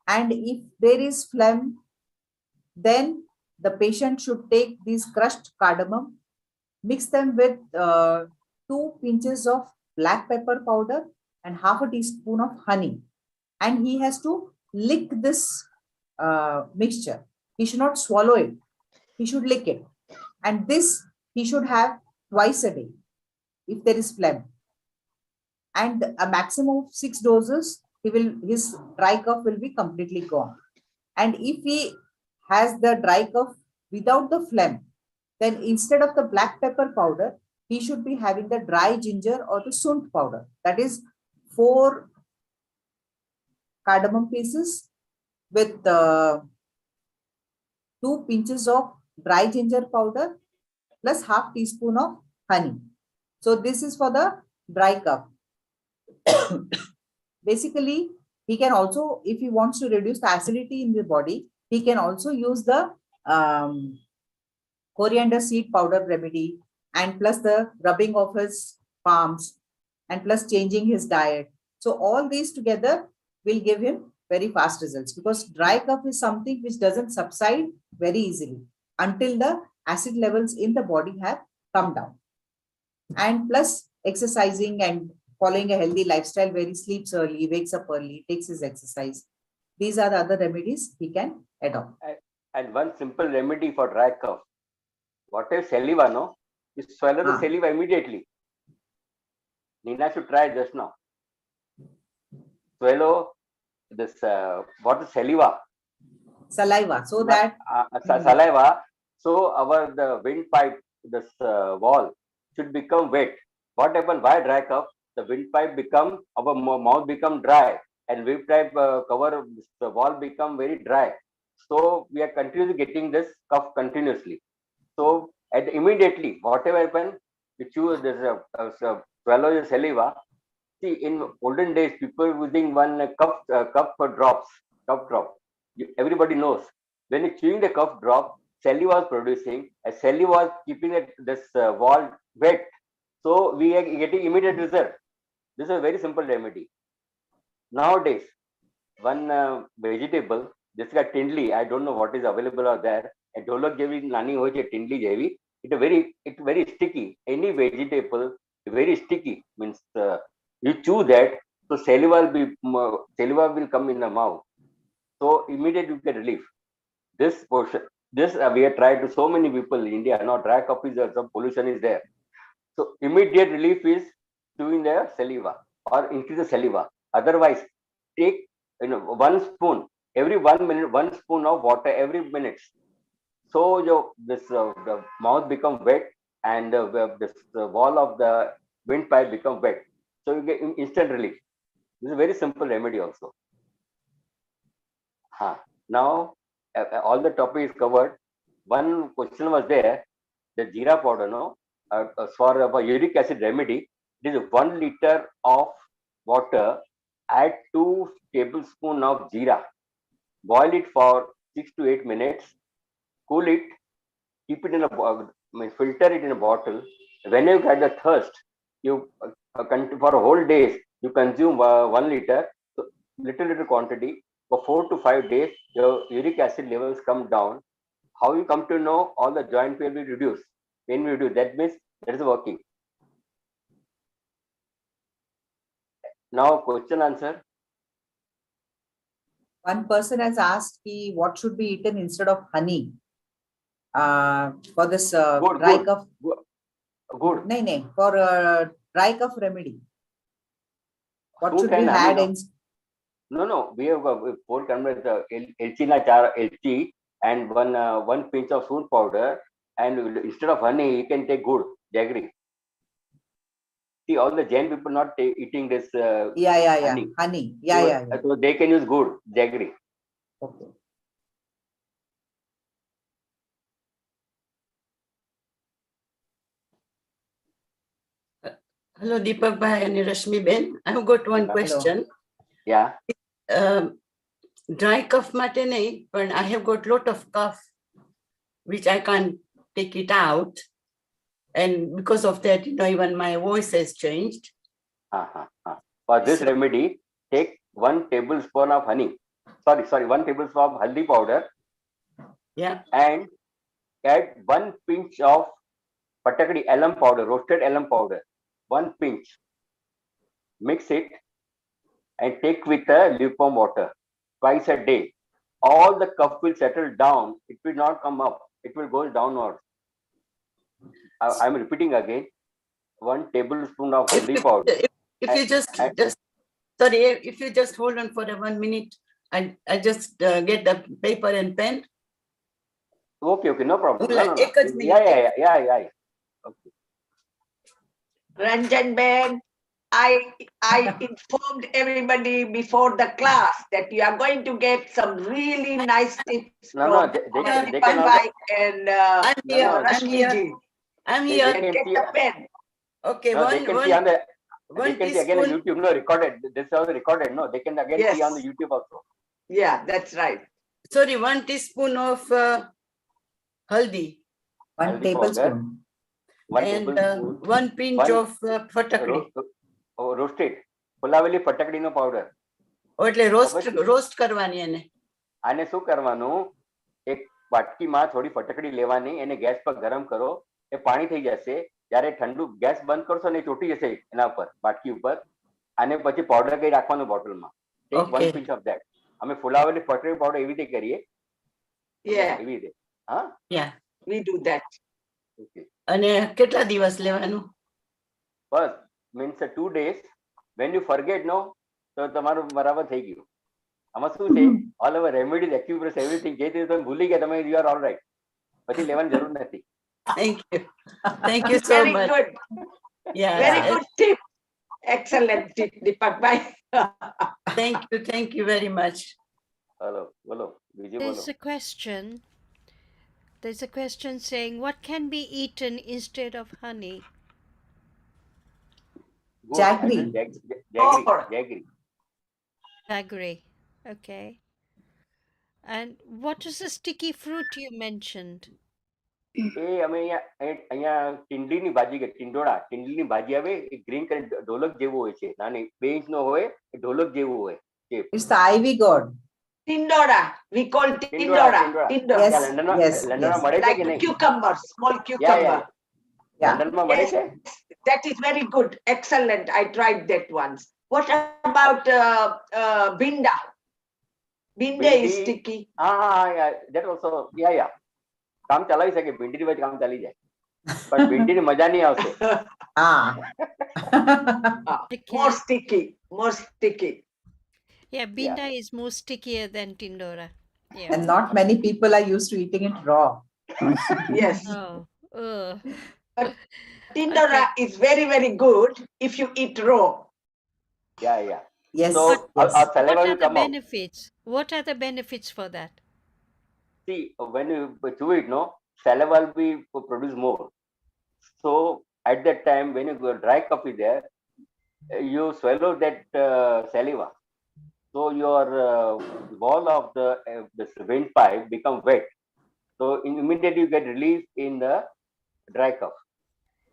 And if there is phlegm, then the patient should take these crushed cardamom, mix them with 2 pinches of black pepper powder and half a teaspoon of honey. And he has to lick this mixture. He should not swallow it. He should lick it. And this he should have twice a day if there is phlegm. And a maximum of 6 doses, his dry cough will be completely gone. And if he has the dry cough without the phlegm, then instead of the black pepper powder, he should be having the dry ginger or the sunt powder. That is 4 cardamom pieces with 2 pinches of dry ginger powder plus half teaspoon of honey. So this is for the dry cough. Basically, he can also, if he wants to reduce the acidity in the body, he can also use the coriander seed powder remedy, and plus the rubbing of his palms, and plus changing his diet. So all these together will give him very fast results, because dry cough is something which doesn't subside very easily until the acid levels in the body have come down. And plus exercising and following a healthy lifestyle where he sleeps early, wakes up early, takes his exercise. These are the other remedies he can adopt. And one simple remedy for dry cough. What is saliva, no? You swallow the saliva immediately. Nina should try just now. Swallow this, what is saliva? Saliva. So that saliva. So the windpipe, this wall should become wet. What happens? Why dry cough? The windpipe become, our mouth become dry, and windpipe cover the wall become very dry. So we are continuously getting this cough continuously. So immediately, whatever happens, you choose this swallow your saliva. See, in olden days, people using one cup drops, cup drop. Everybody knows when you're chewing the cough drop, saliva was producing, and saliva was keeping this wall wet. So we are getting immediate result. This is a very simple remedy. Nowadays, one vegetable, this guy tindli, I don't know what is available out there. And dolok jevi nani hoy che tindli jevi. It's very sticky. Any vegetable, very sticky, means you chew that, so saliva will come in the mouth. So immediately you get relief. This portion, this we have tried to so many people in India. Now dry cough is some pollution is there. So immediate relief is chewing the saliva or increase the saliva. Otherwise, take 1 spoon every 1 minute, 1 spoon of water every minute. So the mouth become wet, and this wall of the windpipe become wet. So you get instant relief. This is a very simple remedy also. Now all the topic is covered. One question was there, the jeera powder, no, for uric acid remedy. It is 1 liter of water. Add 2 tablespoons of jeera. Boil it for 6 to 8 minutes. Cool it. Keep it in filter it in a bottle. When you get the thirst, you for a whole day you consume 1 liter, so little quantity. For 4 to 5 days, your uric acid levels come down. How you come to know? All the joint pain will reduce. Pain will reduce. That means that is working. Now question answer. One person has asked me what should be eaten instead of honey for this dry cough. Good. No, for dry cough remedy. What Fruit should be and honey, had no? in? No. We have 4 grams elchi and one pinch of fruit powder, and instead of honey, you can take good jaggery. See, all the Jain people not eating this honey. Yeah. So they can use good jaggery. Okay. Hello, Deepak Bhai and Rashmi Ben. I have got one question. Yeah. Dry cough mate nahi, but I have got lot of cough, which I can't take it out. And because of that, even my voice has changed. For this remedy, take 1 tablespoon of honey. Sorry, 1 tablespoon of haldi powder. Yeah. And add 1 pinch of patakdi alum powder, roasted alum powder. 1 pinch. Mix it and take with lukewarm water twice a day. All the cough will settle down. It will not come up. It will go downwards. I'm repeating again. 1 tablespoon of haldi powder. If you just hold on for 1 minute, I just get the paper and pen. Okay, no problem. No. Yeah. Okay. Ranjan Ben, I informed everybody before the class that you are going to get some really nice tips from they can also, and Rashmi. I'm here. Get the pen. Okay, they can see on the. They can see again on YouTube. No, recorded. This is also recorded. No, they can again see on the YouTube also. Yeah, that's right. Sorry, 1 teaspoon of haldi. 1 tablespoon. And 1 pinch of patakdi. Roasted. ફુલાવેલી ફટકડીનો powder. એટલે roast કરવાની એને. આને શું કરવાનું? એક વાટકીમાં થોડી ફટકડી લેવાની, એને ગેસ પર ગરમ કરો, એ પાણી થઈ જશે. જ્યારે ઠંડુ ગેસ બંધ કરશો ને ચોટી જશે એના ઉપર વાટકી ઉપર. આને પછી પાવડર કઈ રાખવાનું બોટલમાં. Take 1 pinch of that. અમે ફુલાવેલી ફટકડી પાવડર એવી રીતે કરીએ. એવી રીતે. Yeah. We do that. Okay. અને કેટલા દિવસ લેવાનું? First means 2 days. When you forget, no, તો તમારું બરાબર થઈ ગયું. આમાં શું છે? All our remedies, acupressure, everything જે તે તમે ભૂલી ગયા, તમે you are all right. પછી લેવાની જરૂર નથી. Thank you so much. Very good. Yeah. Very good tip. Excellent tip, Deepak Bhai. Thank you very much. Hello. There's a question saying, what can be eaten instead of honey? Jaggery. Jaggery. Okay. And what is the sticky fruit you mentioned? અમે અહીંયા ટીંડલીની ભાજી કે ટીંડલીની ભાજી આવે એ green colour ઢોલક જેવું હોય છે, નાની 2 ઇંચનો હોય, એ ઢોલક જેવું હોય. It's the ivy gourd. Tindora. We call tindora. Yes. Like cucumber, small cucumber. લંડનમાં મળે છે. That is very good. Excellent. I tried that once. What about binda? Binda is sticky. That also, yeah. કામ ચલાવી શકે, ભીંડીની વચ્ચે કામ ચાલી જાય, પણ ભીંડીની મજા નહીં આવશે. More sticky. Yeah, binda is more stickier than tindora. Yeah. And not many people are used to eating it raw. Yes. Oh. But tindora is very, very good if you eat raw. Yeah. Yes. So yes. our saliva What will are the come out. benefits? What are the benefits for that? See, when you chew it, no, saliva will be produce more. So at that time, when you go dry cough is there, you swallow that saliva. So your wall of the windpipe become wet. So immediately you get relief in the dry cough.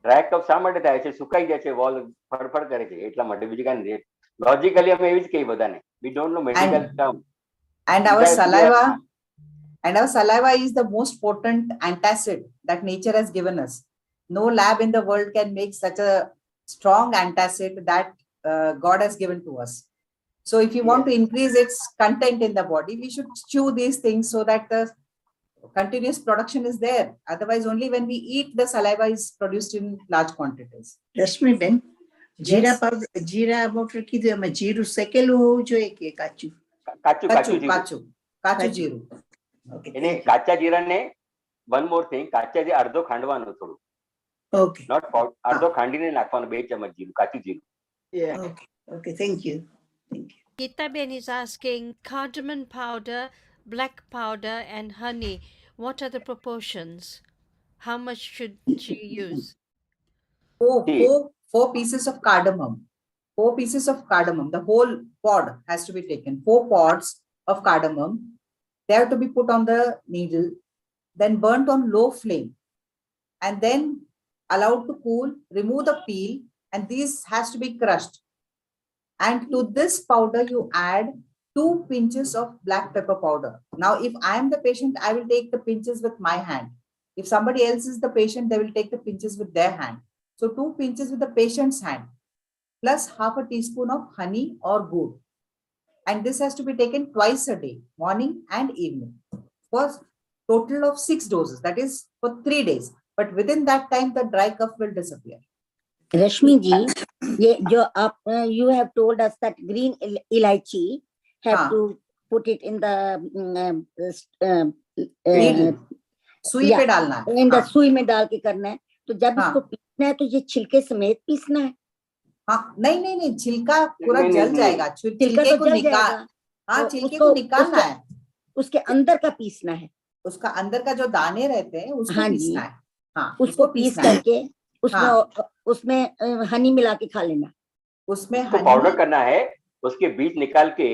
Dry cough શા માટે થાય છે? સુકાઈ જાય છે, wall ફડફડ કરે છે એટલા માટે, બીજી કાંઈ નથી. લોજિકલી અમે એવી જ કહીએ બધાને. We don't know medical term. And our saliva is the most potent antacid that nature has given us. No lab in the world can make such a strong antacid that God has given to us. So if you want to increase its content in the body, we should chew these things so that the continuous production is there. Otherwise, only when we eat, the saliva is produced in large quantities. Rashmi બેન, જીરા Yes. Powder, જીરા powder કીધું, એમાં જીરું શેકેલું હોવું જોઈએ કે કાચું? કાચું Kachu જીરું. jiru. Okay, એને thank you. કાચા જીરાને વન મોર થિંગ, કાચા જીરા અડધો ખાંડવાનું થોડું, Okay, નોટ અડધો ખાંડીને નાખવાનું, 2 ચમચ જીરું, કાચું જીરું. okay, thank you. Gita Ben is asking cardamom powder, black powder, and honey. What are the proportions? How much should she use? Four pieces of cardamom. 4 pieces of cardamom. The whole pod has to be taken. 4 pods of cardamom. They have to be put on the needle, then burnt on low flame, and then allowed to cool. Remove the peel, and this has to be crushed. And to this powder, you add 2 pinches of black pepper powder. Now, if I am the patient, I will take the pinches with my hand. If somebody else is the patient, they will take the pinches with their hand. So 2 pinches with the patient's hand, plus half a teaspoon of honey or gur. And this has to be taken twice a day, morning and evening, for total of 6 doses. That is for 3 days. But within that time, the dry cough will disappear. रश्मि जी, ये जो आप you have told us that green elaichi have हाँ. to put it in the Needle. सुई Yeah. पे डालना है. in the हाँ. सुई में डाल के करना है. तो जब हाँ. इसको पीसना है तो ये छिलके समेत पीसना है. हाँ, नहीं, छिलका पूरा नहीं, जल नहीं, जाएगा. छिलका छिलके तो को जल निकाल. जाएगा. हाँ, तो छिलके उसको- को निकालना है. उसके अंदर का पीसना है. उसका अंदर का जो दाने रहते हैं उसको हाँ जी. पीसना है. हाँ, उसको पीस पीसना है. करके उसमें हनी मिला के खा लेना. उसमें उसको honey- पाउडर करना है, उसके बीज निकाल के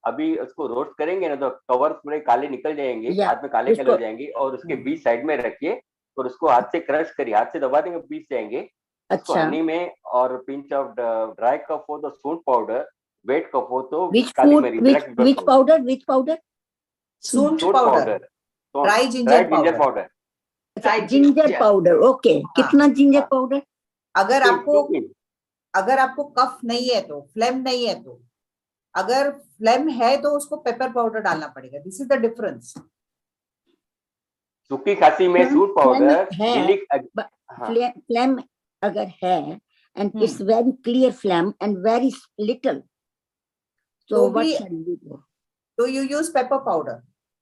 अभी उसको रोस्ट करेंगे ना तो कवर पूरे काले निकल जाएंगे, या, हाथ में काले उसको- कलर हो जाएंगे, और उसके बीज साइड में रखिए और उसको हाथ से क्रश करिए, हाथ से दबा देंगे, पीस जाएंगे. उसको अच्छा. हनी में और पिंच ऑफ ड्राई कफ हो तो सूंठ पाउडर, वेट कफ हो तो Which काली food? मिरी, Which powder? Which powder? सूंठ सूंठ powder. Powder, Dry ginger dry ginger powder. Powder. Dried ginger ginger. Powder. Okay. कितना जिंजर पाउडर? अगर आपको कफ नहीं है तो, फ्लेम नहीं है तो, अगर फ्लेम है तो उसको पेपर पाउडर डालना पड़ेगा. This is the difference. सूखी खांसी में सूंठ पाउडर, फ्लैम अगर है and it's very clear phlegm and very little, so what shall we do? So you use pepper powder.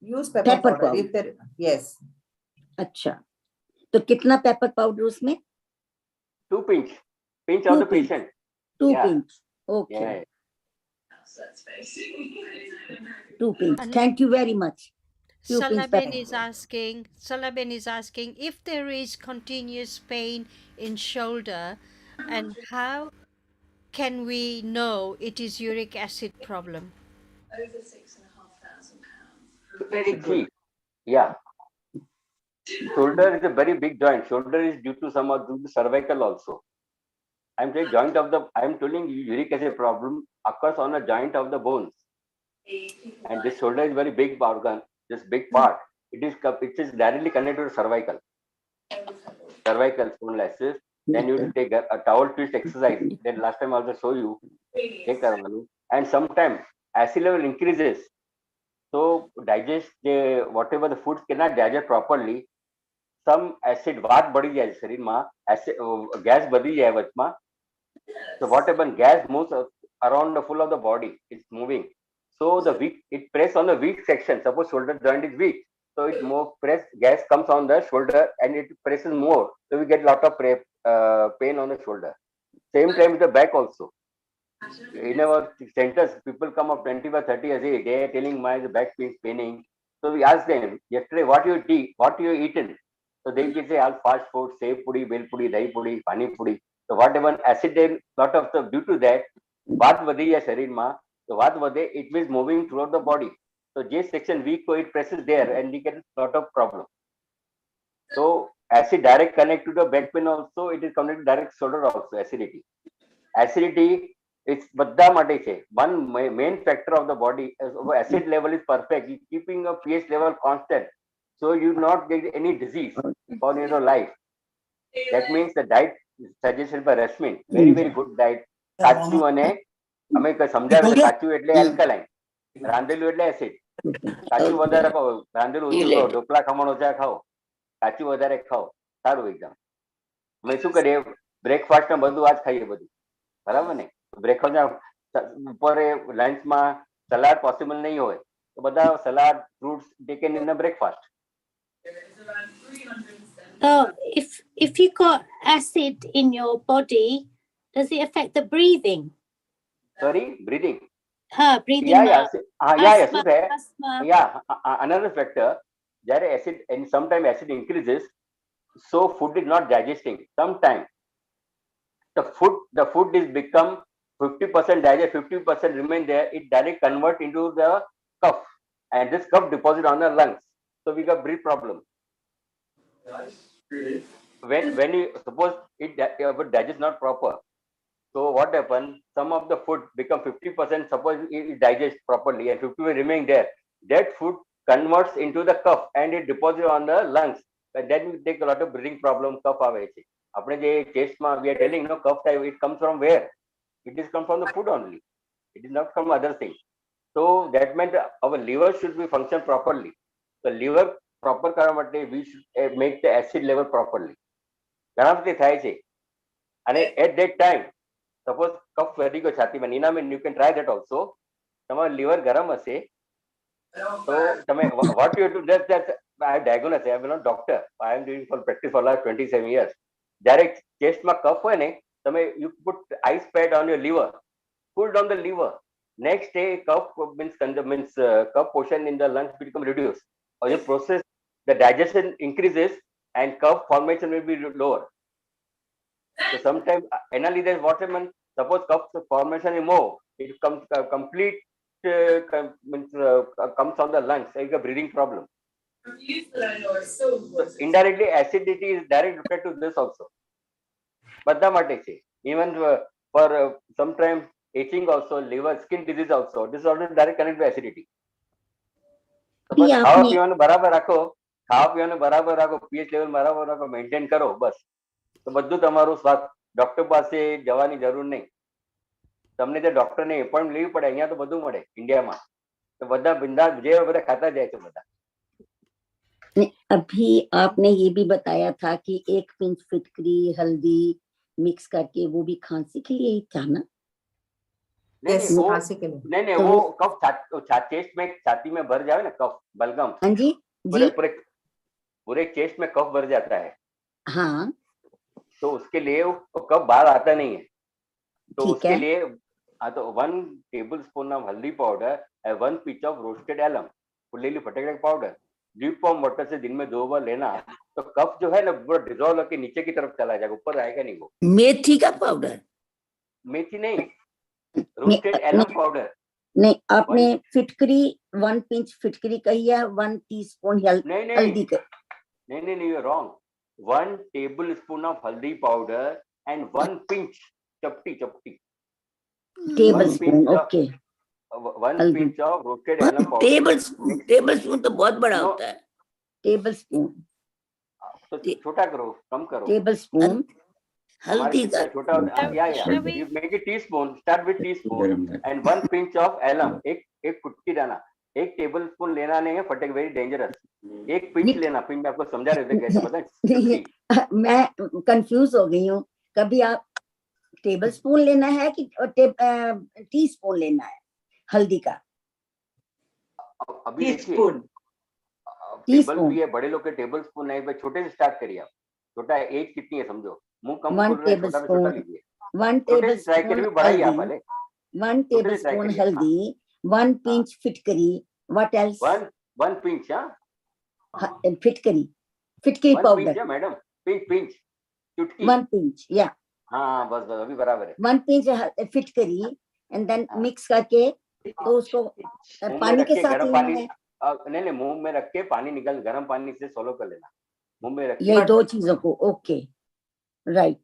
Use pepper powder. If there, yes. अच्छा, तो कितना पेपर पाउडर उसमें? 2 pinch of the patient. 2 Yeah. pinch. Okay. Yeah. 2 pinch. Thank you very much. Salaben is asking if there is continuous pain in shoulder, and how can we know it is uric acid problem? Over £6,500. Very good. Yeah. Shoulder is a very big joint. Shoulder is due to due to cervical also. I'm saying I'm telling you uric acid problem occurs on a joint of the bones. And this shoulder is very big organ, this big part. It is directly connected to cervical spondylosis. Then you will take a towel twist exercise. Then last time I also show you. And sometimes acid level increases. So digest whatever the foods cannot digest properly. Some acid વાત બળી જાય શરીરમાં, gas બળી જાય વચમાં. So what happens? Gas moves around the full of the body. It's moving. So it press on the weak section. Suppose shoulder joint is weak, so it more gas comes on the shoulder and it presses more. So we get lot of pain on the shoulder. Same time with the back also. In our centers, people come up 25, 30 years age, they are telling my back pain is paining. So we ask them, yesterday, what you eaten? So they will say all fast food, sev pudi, bel pudi, dahi pudi, pani pudi. So whatever acid, then lot of stuff due to that, વાત વધી જાય શરીરમાં, તો વાત વધે, it means moving throughout the body. So J section weak, so it presses there and we get lot of problem. So acid direct connect to the back pain also, it is connected to direct shoulder also, acidity. Acidity is બધા માટે છે. One main factor of the body, acid level is perfect, keeping a pH level constant, so you not get any disease for your life. That means the diet suggested by Rasmin, very good diet. કાચું અને અમે સમજાવે કાચું એટલે alkaline, રાંધેલું એટલે acid. કાચું વધારે ખાઓ, રાંધેલું ઓછું ખાઓ, ઢોકળા ખમણ ઓછા ખાઓ, કાચું વધારે ખાઓ, સારું એકદમ. અમે શું કરીએ, બ્રેકફાસ્ટ ને બધું આજ ખાઈએ બધું, બરાબર ને? બ્રેકફાસ્ટ બપોરે લંચમાં સલાડ પોસિબલ નહીં હોય તો બધા salad fruits taken in the breakfast. If you got acid in your body, does it affect the breathing? Sorry, breathing. Breathing. શું થાય? Another factor, જ્યારે acid, and sometimes acid increases, so food is not digesting. Sometimes the food is become 50% digest, 50% remain there, it directly convert into the cough, and this cough deposit on the lungs, so we got breath problem. When you suppose it digest not proper, so what happen, some of the food become 50%, suppose it digest properly and 50% remain there, that food converts into the cough and it deposit on the lungs, but then we take a lot of breathing problem, cough આવે છે. આપણે જે chestમાં we are telling, no, cough type, it comes from where? It is come from the food only, it is not from other things. So that meant our liver should be function properly. The liver proper કરવા માટે we should make the acid level properly. ઘણા વખતે થાય છે. અને at that time, suppose cough વધી ગયો છાતીમાં, Nina, you can try that also. તમારું liver ગરમ હશે, so તમે what you do, that I have diagnosed, I am not doctor, I am doing for practice for last 27 years. જ્યારે chestમાં cough હોય ને, તમે you put ice pad on your liver, cool down the liver, next day cough means cough portion in the lungs become reduced, or the process, the digestion increases and cough formation will be lower. So sometimes analysis what happens, suppose cough formation is more, it comes complete comes on the lungs, like a breathing problem. So indirectly acidity is direct related to this also. બધા માટે છે. Even for sometimes itching also, liver, skin disease also, this is also direct connected to acidity. ખાવા પીવાનું બરાબર રાખો, pH level બરાબર રાખો, maintain કરો, બસ તો બધું તમારું સ્વાસ્થ્ય. ડોક્ટર પાસે જવાની જરૂર નહીં. તમને જે ડોક્ટરને એપોઇન્ટમેન્ટ લેવી પડે, અહીંયા તો બધું મળે ઇન્ડિયામાં, તો બધા બિંદાસ જે બધા ખાતા જાય છે બધા. अभी आपने ये भी बताया था कि 1 पिंच फिटकरी हल्दी मिक्स करके वो भी खांसी के लिए ही था ना? नहीं, वो कफ चेस्ट में, छाती में भर जाए ना कफ, बलगम, हाँ जी, पूरे चेस्ट में कफ भर जाता है. हाँ, तो उसके लिए वो कफ बाहर आता नहीं है, तो उसके है. लिए तो 1 tablespoon of haldi powder and 1 pinch of roasted alum, फुलेली फटकड़े पाउडर, ड्रिप फॉर्म वाटर से दिन में 2 बार लेना, तो कफ जो है ना पूरा डिजोल्व होकर नीचे की तरफ चला जाएगा, ऊपर आएगा नहीं वो. मेथी का पाउडर? मेथी नहीं, रोस्टेड एलम पाउडर. नहीं, आपने फिटकरी 1 पिंच फिटकरी कही है, 1 टीस्पून हल्दी का? नहीं, you are wrong. 1 tablespoon of haldi powder and 1 pinch चपटी tablespoon. Okay, 1 pinch of roasted alum powder. Tablespoon तो बहुत बड़ा होता है. टेबलस्पून तो छोटा करो, कम करो. टेबलस्पून हल्दी का छोटा, you make a teaspoon, start with teaspoon and 1 pinch of alum, एक कुटकी डालना. 1 टेबलस्पून लेना नहीं है, फटेक वेरी डेंजरस. 1 पिंच लेना, पिंच आपको समझा रहे थे कैसे, पता है? मैं कंफ्यूज हो गई हूँ. कभी आप टेबल स्पून लेना है कि टी स्पून लेना है हल्दी का? अभी टीस्पून भी है, बड़े लोग के टेबल स्पून नहीं, छोटे से स्टार्ट करिए आप. छोटा एज कितनी है समझो, मुंह कम खोल रहे हैं, छोटा लीजिए. 1 टेबल ट्राई करिए, बढ़ाइए आप पहले. 1 try tablespoon करिए, haldi, 1 pinch fitkari. What else? one pinch, हाँ, Fitkari one powder. pinch, yeah, madam, pinch, चुटकी, 1 pinch, yeah. हाँ, बस अभी बराबर है. 1 pinch fitkari, and then mix करके तो उसको मुंह में पानी रख के के साथ गर्म लेना पानी, है. नहीं मुंह में रख के पानी निकल, गर्म पानी से सोलो कर लेना, मुंह में रख ये के. 2 चीजों को. Okay, right.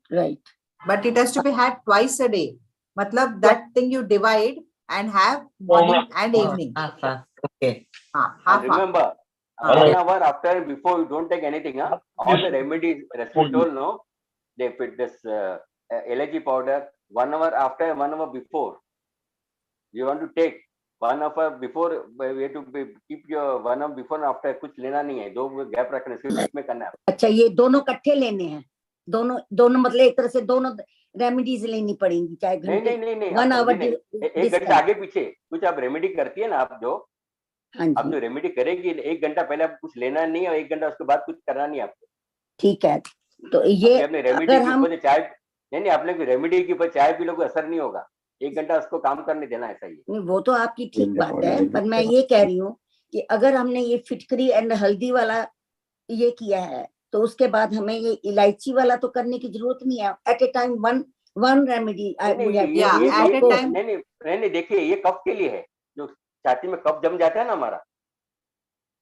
But it has to be had twice a day. Matlab that thing you divide and have morning and evening. Okay. Half. Remember, 1 hour after and before you don't take anything. All the remedies, respiratory, no, they put this allergy powder 1 hour after and 1 hour before. You want to take 1 hour before, we have to keep your 1 hour before and after. कुछ लेना नहीं है, 2 gap रखने से बीच में करना है. अच्छा, ये दोनों इकट्ठे लेने हैं. दोनों मतलब एक तरह से दोनों रेमेडीज लेनी पड़ेंगी, चाहे घंटे. नहीं, 1 hour. एक घंटा आगे पीछे कुछ आप रेमेडी करती है ना, आप जो रेमेडी करेगी 1 घंटा पहले आप कुछ लेना नहीं है और 1 घंटा उसके बाद कुछ करना नहीं आपको. ठीक है, तो ये अपने रेमेडी के ऊपर चाय नहीं, आपने रेमेडी के ऊपर चाय पी लो, कोई असर नहीं होगा. 1 घंटा उसको काम करने देना, ऐसा ही. नहीं, वो तो आपकी ठीक बात है, पर मैं ये कह रही हूँ कि अगर हमने ये फिटकरी एंड हल्दी वाला ये किया है, तो उसके बाद हमें ये इलायची वाला तो करने की जरूरत नहीं है. At a time one remedy. नहीं, देखिए ये कफ के लिए है. जो छाती में कफ जम जाता है ना हमारा,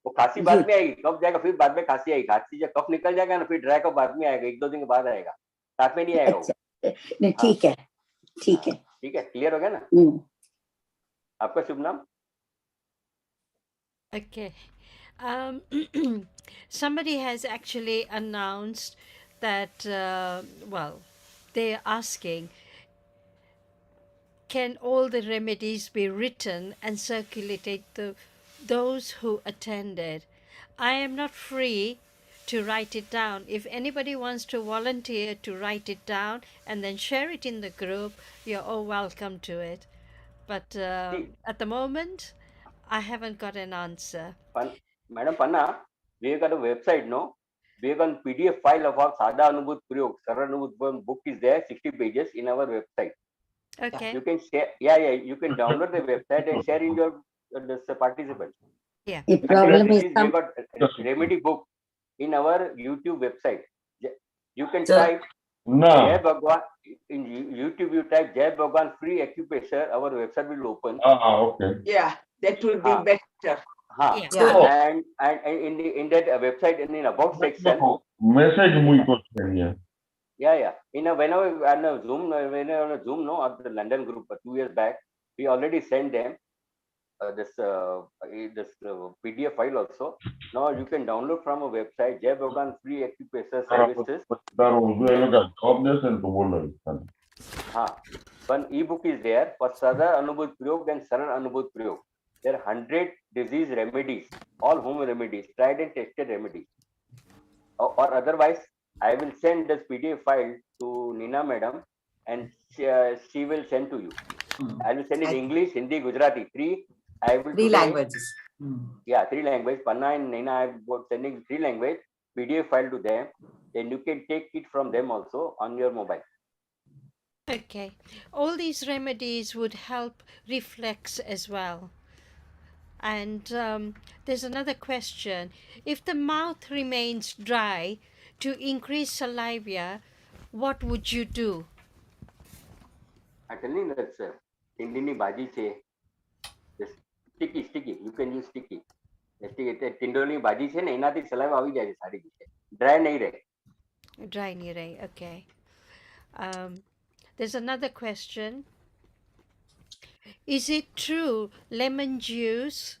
वो खांसी बाद में आएगी, कफ जाएगा, फिर बाद में खांसी आएगी. खांसी जब कफ निकल जाएगा ना, फिर ड्राई कफ बाद में आएगा, 1-2 दिन के बाद आएगा, साथ में नहीं आएगा. नहीं, ठीक है, क्लियर हो गया ना. आपका शुभ नाम. Okay. Somebody has actually announced that, they're asking, can all the remedies be written and circulated to those who attended? I am not free to write it down. If anybody wants to volunteer to write it down and then share it in the group, you're all welcome to it. But at the moment, I haven't got an answer. Madam Panna, we have got a website, no? We have got a PDF file of our Sada Anubhut Prayog. Sarva Anubhut book is there, 60 pages in our website. Okay. You can share, you can download the website and share in your participants. Yeah. The problem is we have got remedy book in our YouTube website. You can type Jai Bhagwan in YouTube. You type Jai Bhagwan free acupressure. Our website will open. Okay. Yeah, that will be better. And in that website, in about section, message muito estranha. Whenever on a Zoom, no, or the London group 2 years back, we already sent them this PDF file also. Now you can download from a website, Jai Bhagwan free acupressure services. One ebook is there for Sada Anubhut Prayog and Saran Anubhut Prayog. There are 100 disease remedies, all home remedies, tried and tested remedies. Or otherwise, I will send this PDF file to Nina madam and she will send to you. I will send in English, Hindi, Gujarati, 3. I will 3 languages. 3 languages. Panna and Nina, I am sending 3 language PDF file to them. Then you can take it from them also on your mobile. Okay. All these remedies would help reflex as well. And there's another question. If the mouth remains dry, to increase saliva, what would you do? I tell you that tindini bhaji che, just sticky. You can use sticky. Tindoni bhaji che na enathi saliva avi jaye sari diche. Dry nahi rahe. Dry nahi rahe. Okay. There's another question. Is it true lemon juice?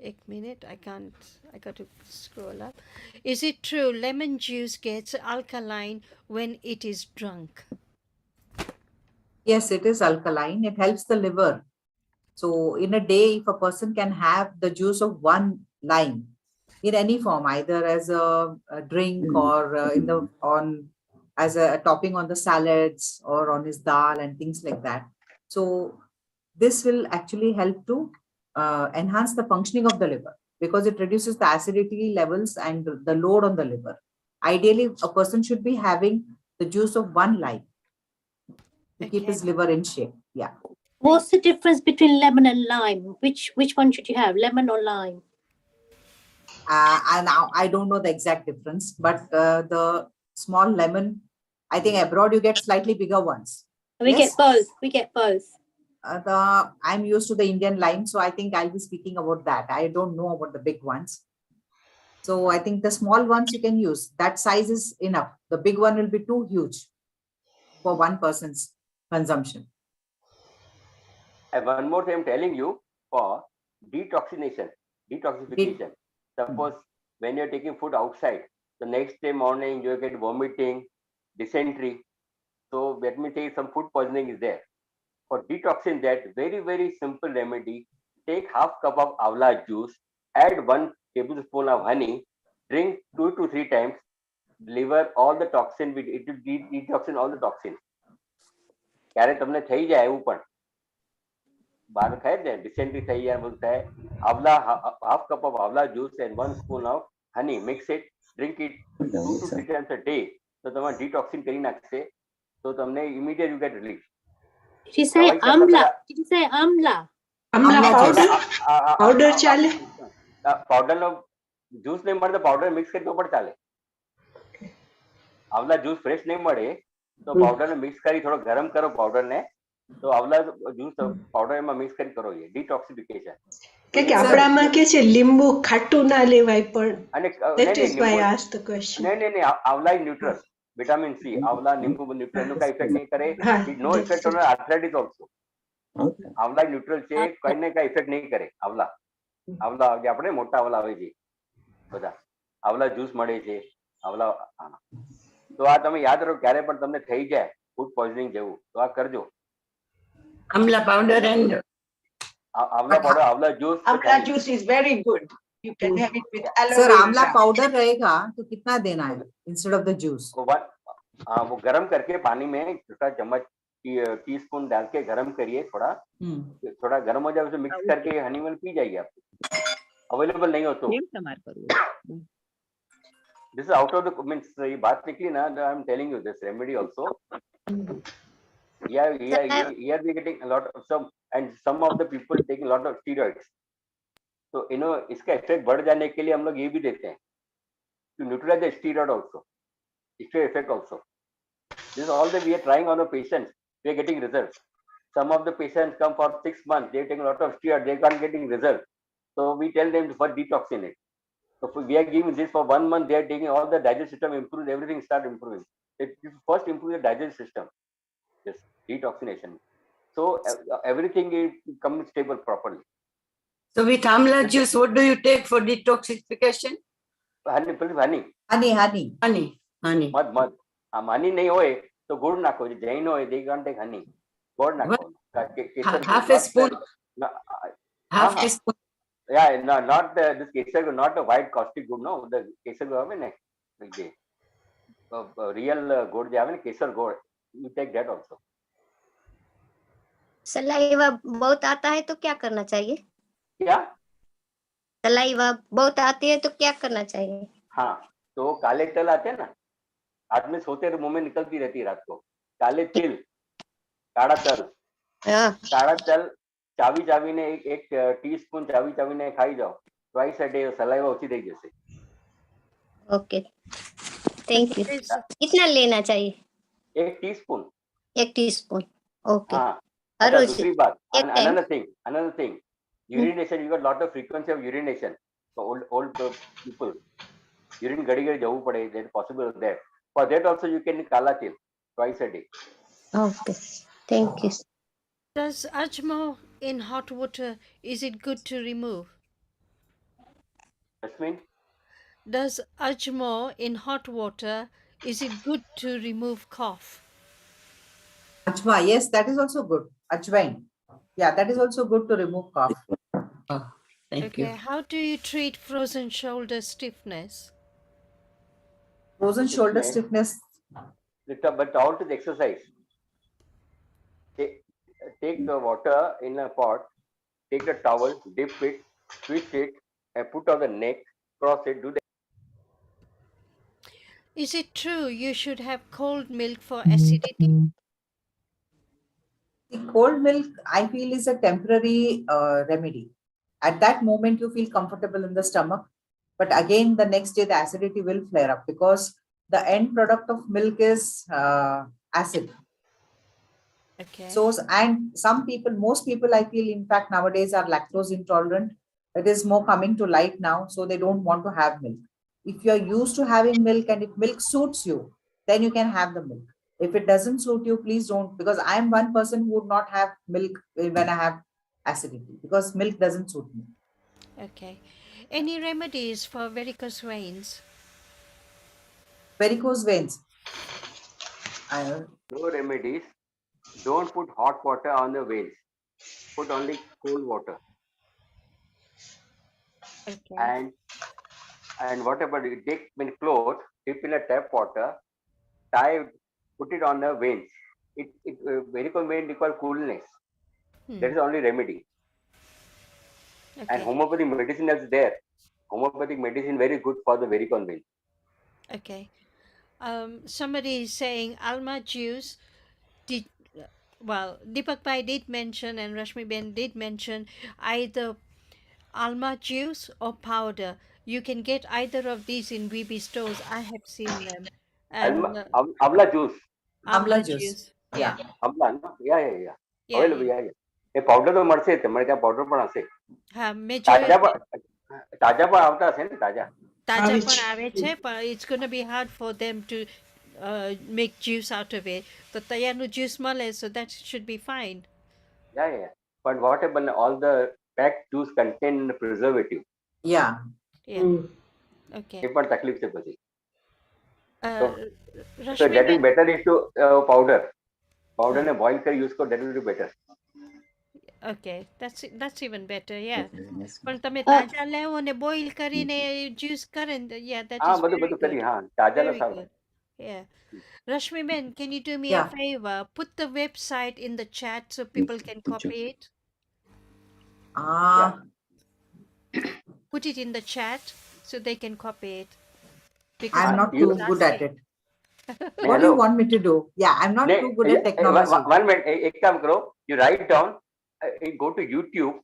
A minute, I got to scroll up. Is it true lemon juice gets alkaline when it is drunk? Yes, it is alkaline. It helps the liver. So in a day, if a person can have the juice of 1 lime in any form, either as a drink or as a topping on the salads or on his dal and things like that. So this will actually help to enhance the functioning of the liver because it reduces the acidity levels and the load on the liver. Ideally, a person should be having the juice of 1 lime to keep his liver in shape. Yeah. What's the difference between lemon and lime? Which one should you have, lemon or lime? And now I don't know the exact difference, but the small lemon, I think abroad you get slightly bigger ones. We Yes? get both. We get both. I'm used to the Indian lime, so I think I'll be speaking about that. I don't know about the big ones. So I think the small ones you can use. That size is enough. The big one will be too huge for one person's consumption. And one more thing I'm telling you, for detoxification. Suppose when you're taking food outside, the next day morning you get vomiting, dysentery. So let me say some food poisoning is there. For detoxing that, very, very simple remedy, take half cup of avla juice, add 1 tablespoon of honey, drink 2 to 3 times, deliver all the toxin, it will detoxin all the toxins. ક્યારે તમને થઈ જાય એવું પણ બહાર ખાય ને dysentery થઈ જાય બધું થાય avla half cup of avla juice and 1 spoon of honey, mix it, drink it 2 to 3 times a day. તો તમારે detoxin કરી નાખશે તો તમને immediate you get relief. Did you say amla? Did you say amla? Amla powder? Powder ચાલે? Powder નો juice નહીં મળે તો પાવડર મિક્સ કરી તો પણ ચાલે. આવલા જ્યુસ ફ્રેશ નહીં મળે તો પાવડર ને મિક્સ કરી થોડો ગરમ કરો પાવડર ને તો આવલા જ્યુસ પાવડર એમાં મિક્સ કરી કરો એ ડિટોક્સિફિકેશન. કે આપણામાં કે છે લીંબુ ખાટું ના લેવાય પણ અને that is why I asked the question. નહીં amla is neutral. Vitamin C આવલા લીંબુ ન્યુટ્રલ નું કઈ ઇફેક્ટ નહીં કરે. No effect on arthritis also. આવલા ન્યુટ્રલ છે, કઈ ને કઈ ઇફેક્ટ નહીં કરે. આવલા આપણે મોટા આવલા આવે છે બધા આવલા જ્યુસ મળે છે આવલા. તો આ તમે યાદ રાખો ક્યારે પણ તમને થઈ જાય ફૂડ પોઈઝનિંગ જેવું તો આ કરજો. Amla powder and આવલા પાવડર આવલા juice. Amla juice is very good. You can have it with aloe Sir, vera. आंवला पाउडर रहेगा तो कितना देना है instead of the juice? वो गरम करके पानी में छोटा चम्मच टी स्पून डाल के गरम करिए थोड़ा गरम हो जाए उसे मिक्स करके हनी वन पी जाइए. आपको अवेलेबल नहीं हो तो this is out of the means ये बात निकली ना. I am telling you this remedy also. Here we are getting a lot of some of the people taking a lot of steroids. तो इसका इफेक्ट बढ़ जाने के लिए हम लोग ये भी देते हैं to neutralize the steroid also, steroid effect also. This is all that we are trying on the patients. We are getting results. Some of the patients come for 6 months. They take a lot of steroid. They can't getting results. So we tell them for detoxinate. So we are giving this for 1 month. They are taking all the digestive system improves. Everything start improving. It first improves the digestive system. Yes, detoxination. So everything is comes stable properly. so with amla juice, what do you take for detoxification? Honey, please honey. Honey. મધ honey નહીં હોય તો good નાખો. જૈન હોય they can't take honey. ગોળ નાખો. Half a spoon. Half a spoon. Yeah, no, not this kesar, not a white caustic good, no. The kesar good have ne, real good have ne kesar good. You take that also. Saliva बहुत आता है तो क्या करना चाहिए? क्या? Saliva बहुत आती है तो क्या करना चाहिए? हाँ, तो काले तल आते हैं ना, आदमी सोते मुंह में निकलती रहती है रात को. काले तिल, काड़ा तल, काड़ा तल चावी ने एक टीस्पून चावी ने खाई जाओ. ट्वाइस अ डे सलाइवा ओછી થઈ જશે. Okay, thank you. कितना लेना चाहिए? 1 टीस्पून. 1 टीस्पून. ओके. हाँ. हर रोज. दूसरी बात, another thing. Urination, you got lot of frequency of urination for old people. Urine gadi જવું પડે. That possible there. For that also you can kala til twice a day. Okay, thank you. Does ajmo in hot water, is it good to remove? Jasmine? Does ajmo in hot water, is it good to remove cough? Ajwa, yes, that is also good. Ajwain. Yeah, that is also good to remove cough. Thank you. How do you treat frozen shoulder stiffness? Frozen shoulder stiffness. But all to the exercise. Take the water in a pot, take the towel, dip it, twist it, and put on the neck, cross it, do that. Is it true you should have cold milk for acidity? The cold milk, I feel, is a temporary remedy. At that moment, you feel comfortable in the stomach, but again, the next day, the acidity will flare up because the end product of milk is acid. Okay. So, and some people, most people, I feel, in fact, nowadays are lactose intolerant. It is more coming to light now, so they don't want to have milk. If you're used to having milk and if milk suits you, then you can have the milk. If it doesn't suit you, please don't, because I am one person who would not have milk when I have acidity, because milk doesn't suit me. Okay. Any remedies for varicose veins? Varicose veins. No remedies. Don't put hot water on the veins. Put only cold water. Okay. And whatever you take in cloth, dip in a tap water, tie, put it on the veins. Varicose vein requires coolness. That is only remedy. And Okay. homeopathic medicine is there. Homeopathic medicine very good for the varicose vein. Okay. Somebody is saying alma juice. Deepak Bhai did mention and Rashmi Ben did mention either alma juice or powder. You can get either of these in VB stores. I have seen them. And Amla juice. amla juice. juice. Yeah. Amla, no? Yeah. Yeah, Available, yeah. A powder તો મળશે તમારે ત્યાં powder પણ હશે તાજા પણ આવતા હશે ને તાજા તાજા પણ આવે છે પણ it's going to be hard for them to make juice out of it. તો તૈયારનું juice મળે, so that should be fine. Yeah. But what happened? All the packed juice contain preservative. Yeah. Okay. એ પણ તકલીફ છે પછી. So Rashmi that is Ben, better is to powder. Powder ને boil કરી use કરો, that will be better. okay, that's even better, yeah. પણ તમે તાજા લેવો ને boil કરીને juice કરે ને, yeah, that is બધું very બધું કરી good. હા તાજા નો Very સારું. good. Yeah. Rashmi Ben, can you do me a favor? Put the website in the chat so people can copy it. Put it in the chat so they can copy it. Because I'm not too good at it. What do you want me to do? Yeah, I'm not too good at technology. One minute, ek kaam karo, you write down, go to YouTube,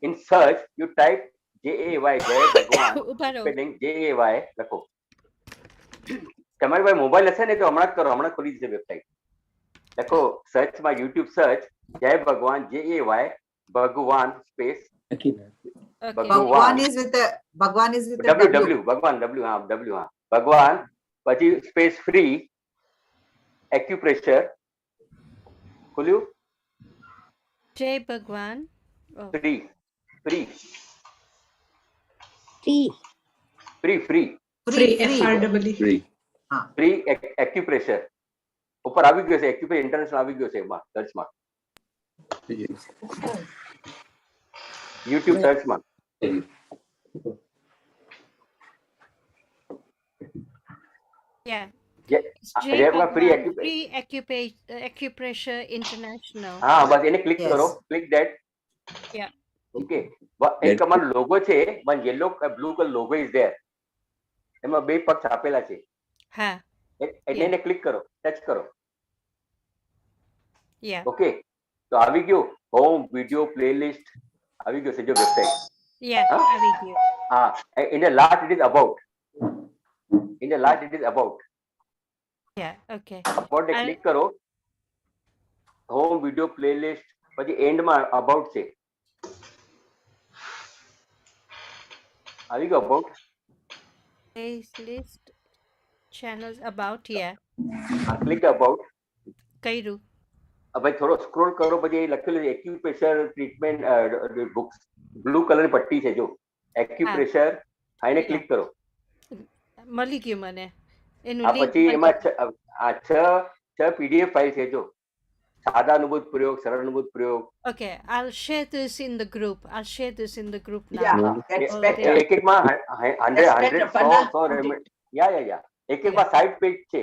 in search, you type J-A-Y, Jai Bhagwan, spelling J-A-Y, લખો. તમારી પાસે mobile હશે ને તો હમણાં જ કરો, હમણાં ખોલી જશે વેબસાઇટ. લખો સર્ચમાં YouTube સર્ચ જય ભગવાન J-A-Y ભગવાન space Bhagwan is with the W. ભગવાન W, હા W, હા ભગવાન પછી સ્પેસ ફ્રી એક્યુપ્રેશર ખોલ્યું જય ભગવાન ફ્રી એક્યુપ્રેશર ઉપર આવી ગયો છે એક્યુપ્રેશર ઇન્ટરનેશનલ આવી ગયો છે એમાં સર્ચમાં YouTube સર્ચમાં Yeah. free acupressure international. હા બસ એને ક્લિક કરો ક્લિક ધેટ Yeah. Okay. એક અમારો લોગો છે one yellow blue color logo is there એમાં બે પગ છાપેલા છે હા એટલે એને ક્લિક કરો ટચ કરો Yeah. ઓકે તો આવી ગયો હોમ વિડિયો પ્લેલિસ્ટ આવી ગયો છે જો વેબસાઇટ Yeah, આવી ગયો હા in the last it is about Yeah, okay. about ને ક્લિક કરો હોમ વિડિયો પ્લેલિસ્ટ પછી એન્ડ માં અબાઉટ છે આવી ગયો about playlist channels about, yeah. Click about કર્યું ભાઈ થોડો સ્ક્રોલ કરો પછી લખેલું છે એક્યુપ્રેશર ટ્રીટમેન્ટ બુક્સ બ્લુ કલરની પટ્ટી છે જો એક્યુપ્રેશર હા એને ક્લિક કરો મળી ગયું મને એનું આ લિંક પછી એમાં છ પીડીએફ ફાઇલ છે જો સાદા અનુભૂત પ્રયોગ સરળ અનુભૂત પ્રયોગ Okay, I'll share this in the group. Now. Yeah, that's better. એક એકમાં 100 એક એકમાં સાઇડ પેજ છે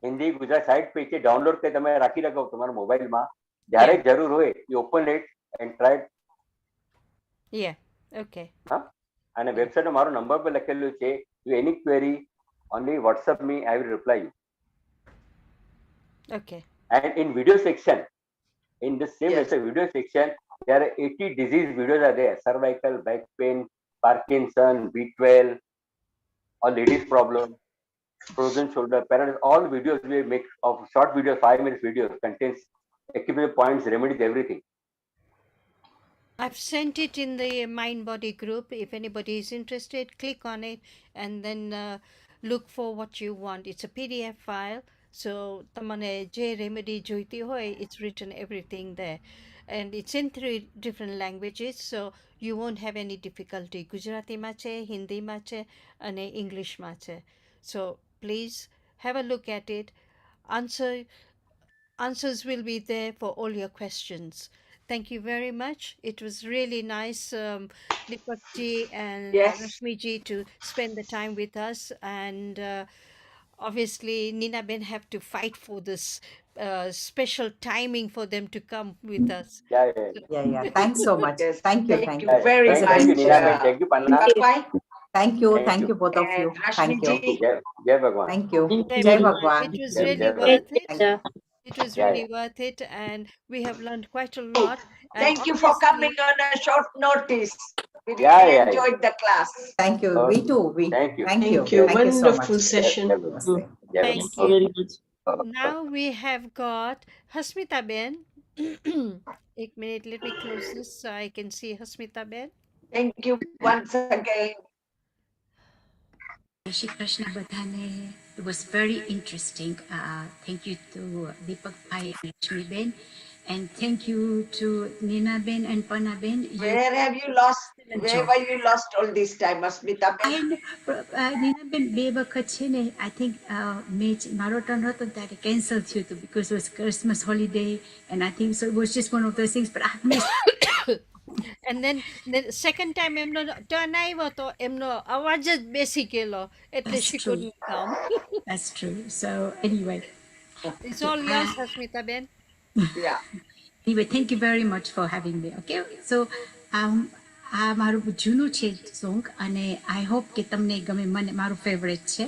હિન્દી ગુજરાત સાઇડ પેજ છે ડાઉનલોડ કરી તમે રાખી રાખો તમારા મોબાઈલમાં જ્યારે જરૂર હોય you open it and try it. Yeah, okay. હા અને વેબસાઇટમાં મારો નંબર પર લખેલું છે you any query only WhatsApp me, I will reply you. Okay. And in video section In the same Yes. video section, there are 80 disease videos are there: cervical, back pain, Parkinson, B12, or ladies problem, frozen shoulder, paralysis. All videos we make of short videos, 5 minutes videos contains acupuncture points, remedies, everything. I've sent it in the Mindbody group. If anybody is interested, click on it and then look for what you want. It's a PDF file. So, tamane je remedy joiti hoy, it's written everything there. And it's in 3 different languages, so you won't have any difficulty. Gujarati ma che, Hindi ma che, and English ma che. So, please have a look at it. Answers will be there for all your questions. Thank you very much. It was really nice, Deepak ji and Yes. Rashmi ji, to spend the time with us. And obviously, Nina Ben have to fight for this special timing for them to come with us. Yeah. Yeah. Thanks so much. Yes. Thank you. Thank you Yeah. very It's a much. Thank you, great Nina pleasure. Ben. Thank you, Panna. Deepak Bhai Thank you. Thank Thank you. you, both of and you. Rashmi Thank you. ji. Jai Bhagwan. Thank you. Jai Jai Bhagwan. Bhagwan. It was Jai really Bhagwan. worth it. pleasure. It was Yeah, really worth it, and we have learned quite a lot. And Thank you for coming obviously, on a short notice. We really Yeah. enjoyed the class. Thank you. Okay. We too. Thank you. Thank you. Thank you. Thank you so much. Wonderful session. Jai Bhagwan. Namaste. Jai thank Bhagwan. Thank you you. very much. Now we have got Hasmita Ben. Ek minute, let me close this so I can see Hasmita Ben. Thank you once again. Shri Krishna Badhane. It was very interesting. Thank you to Deepak Bhai and Rashmi Ben. And thank you to Nina Ben and Panna Ben. You Where have you lost? excellent Where job. were you lost all this time, Asmita Ben? Nina Ben બે વખત છે ને I think match મારો turn હતો ત્યારે cancel થયું હતું because it was Christmas holiday and I think so it was just one of those things but I missed. And then the second time એમનો ટર્ન આવ્યો તો એમનો અવાજ જ બેસી ગયેલો એટલે That's she true. couldn't come. That's true. So anyway. It's all yours, Hasmita Ben. Yeah. Anyway, thank you very much for having me. Okay, so આ મારું જૂનું છે સોંગ અને આઈ હોપ કે તમને ગમે મને મારું ફેવરેટ છે.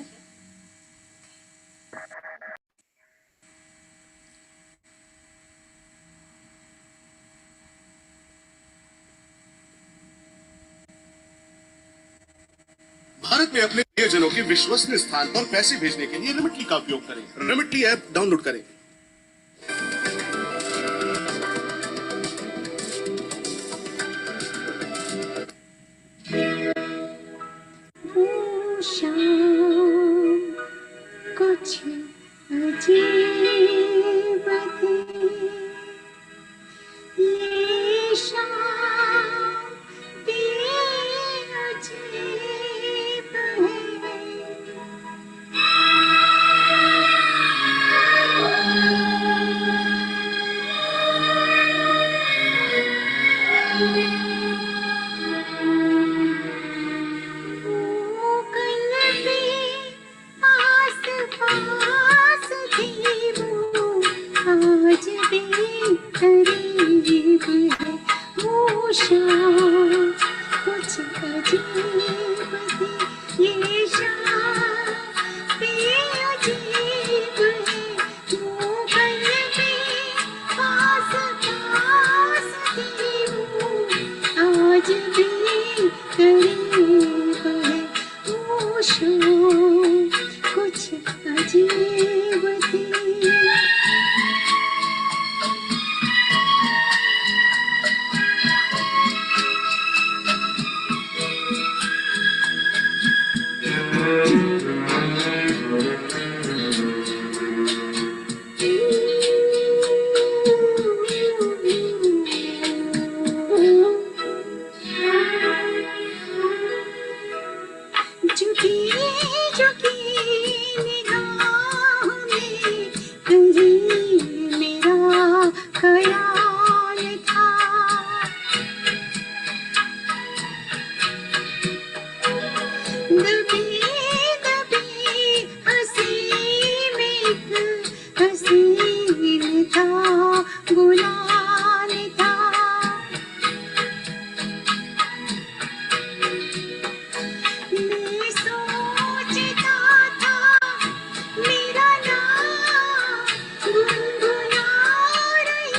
भारत में अपने प्रियजनों के विश्वसनीय स्थान पर पैसे भेजने के लिए रिमिटली का उपयोग करें. रिमिटली ऐप डाउनलोड करें. कुछ अजीब थी ये शाम भी अजीब आज भी करीब है वो शाम कुछ अजीब थी ये शाम भी अजीब है वो पल भी पास पास थी वो आज भी करीब है वो शाम कुछ अजीब थी. झुकी झुकी निगाह में कहीं मेरा ख्याल था. दबी दबी हंसी में एक हसीन था गुलाल था. मैं सोचता था मेरा नाम गुनगुना रही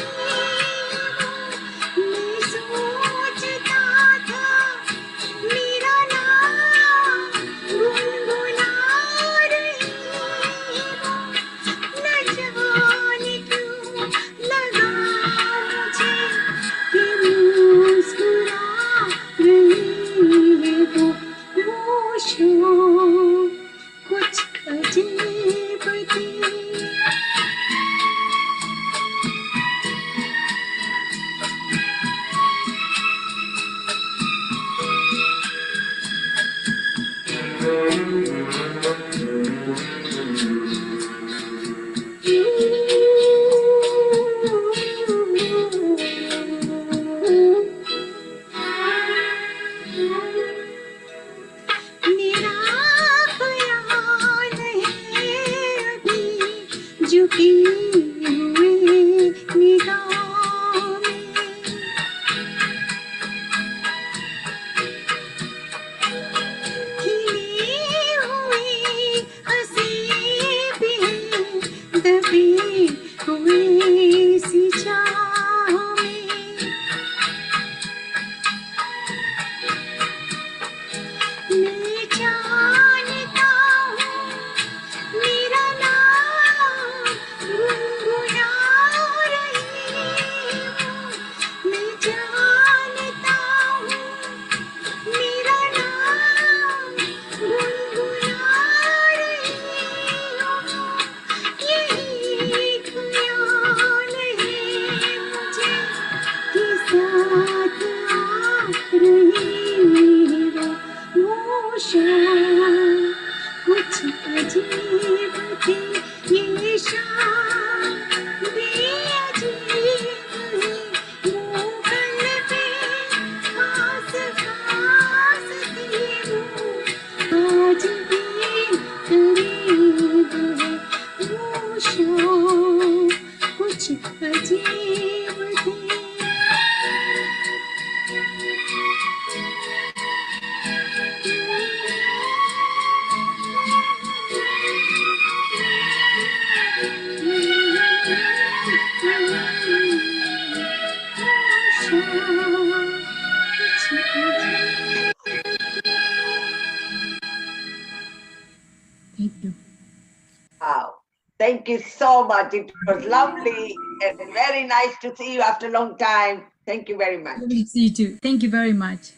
Thank you so much. It was lovely and very nice to see you after a long time. Thank you very much. Lovely to see you too. Thank you very much.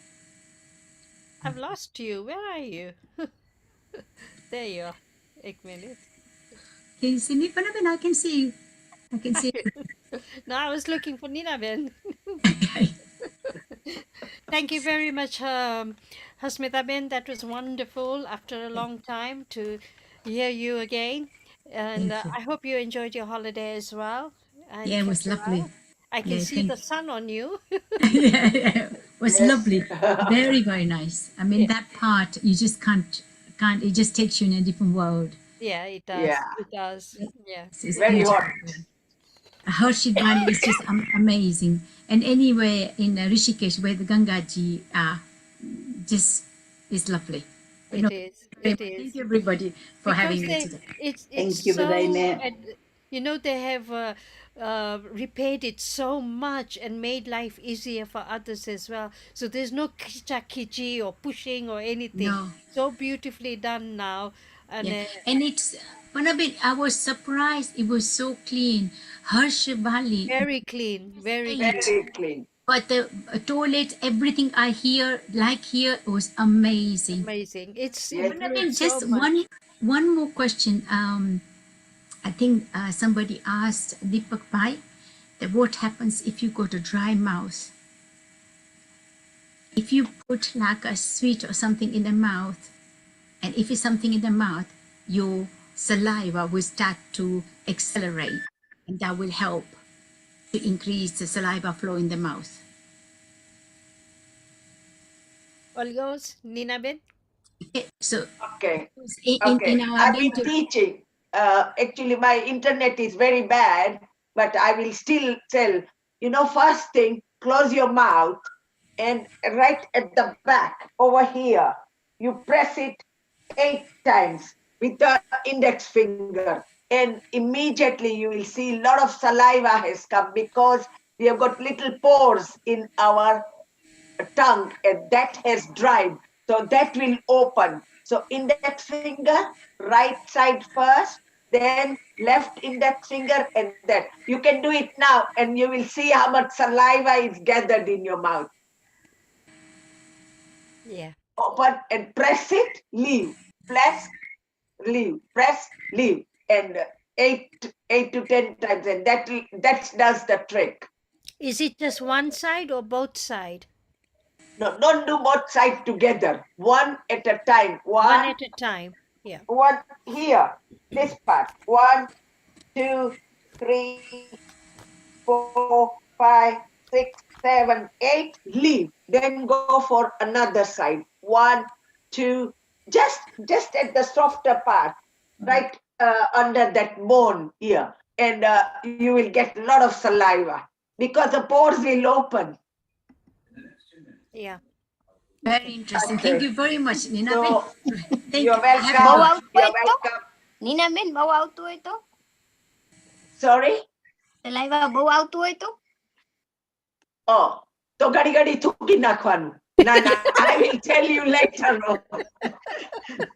I've lost you. Where are you? There you are. 1 minute. Can you see me, Panna Ben? I can see you. I can see you. No, I was looking for Nina Ben. Thank you very much, Hasmita Ben. That was wonderful after a long time to hear you again. And Thank you. I hope you enjoyed your holiday as well. And Yeah, it was kept lovely. well. I can Yeah, see thank the sun on you. yeah, yeah. It was Yes. lovely. Very, very nice. I mean, Yeah. that part, you just can't, it just takes you in a different world. Yeah, it does. Yeah. It does. Yeah. It's Very beautiful. hot. Harshit Valley is just amazing. And anywhere in Rishikesh where the Gangaji are, just is lovely. But It no, is. very It much. is. Thank you, everybody, for having me Because today. it's Thank you, so Badaine. they have repaid it so much and made life easier for others as well. So there's no kichi or pushing or anything. No. So beautifully done now, and Yeah. And it's, Panabit, I was surprised it was so clean. Harsh Valley, very clean, very Right. clean, Very clean. but the toilet, everything I hear, like here, was amazing. amazing. It's Yes. Panabit, improved just so much. one more question. I think somebody asked Deepak Bhai that what happens if you got a dry mouth? If you put like a sweet or something in the mouth, and if it's something in the mouth, your saliva will start to accelerate, and that will help to increase the saliva flow in the mouth. All yours, Nina Ben. Okay, so Okay. in Okay. our I've been dental, teaching. Actually, my internet is very bad, but I will still tell. First thing, close your mouth, and right at the back over here, you press it 8 times with the index finger, and immediately you will see a lot of saliva has come because we have got little pores in our tongue, and that has dried. So that will open. So index finger, right side first, then left index finger, and that. You can do it now, and you will see how much saliva is gathered in your mouth. Yeah. Open and press it, leave. Press, leave. Press, leave. And 8 to 10 times, and that does the trick. Is it just one side or both side? No, don't do both sides together. One at a time. One at a time. Yeah. One here, this part. 1, 2, 3, 4, 5, 6, 7, 8. Leave. Then go for another side. 1, 2. Just at the softer part, right under that bone here, and you will get a lot of saliva because the pores will open. Yeah. very interesting. Okay. Thank you very much, Nina. So, Thank you're you. I have Mau welcome. auto You're ito? welcome. Nina Ben, mau auto ito? Sorry? Saliva, mau auto ito? Oh, to gadi thuki nakhwanu. Nana, I will tell you later on.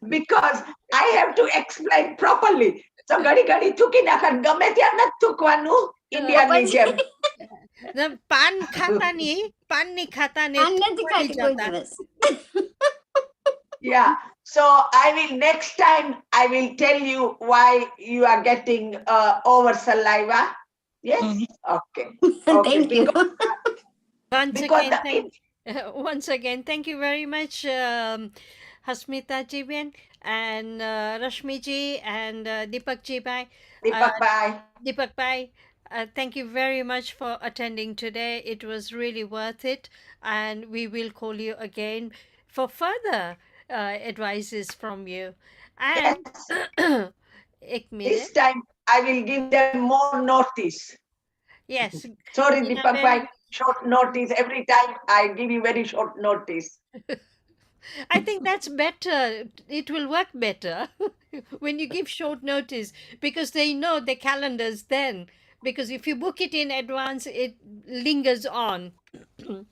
Because I have to explain properly. So gadi thuki nakhan game tyan na thukwanu India ni jem. पान खाता नहीं, पान नहीं खाता नहीं, Ang थूका नहीं nanti जाता. Yeah. So I will next time I will tell you why you are getting over saliva. Yes. Okay. Thank you. Once Because again, once again, thank you very much, Hasmita ji Ben and Rashmi ji and Deepak ji bhai. Deepak bye. Deepak bhai, thank you very much for attending today. It was really worth it, and we will call you again for further advices from you. And ek minute. This time I will give them more notice. Yes. Sorry, Nina Deepak Ben. bhai, short notice. Every time I give you very short notice. I think that's better. It will work better when you give short notice because they know the calendars then. Because if you book it in advance, it lingers on. Yeah,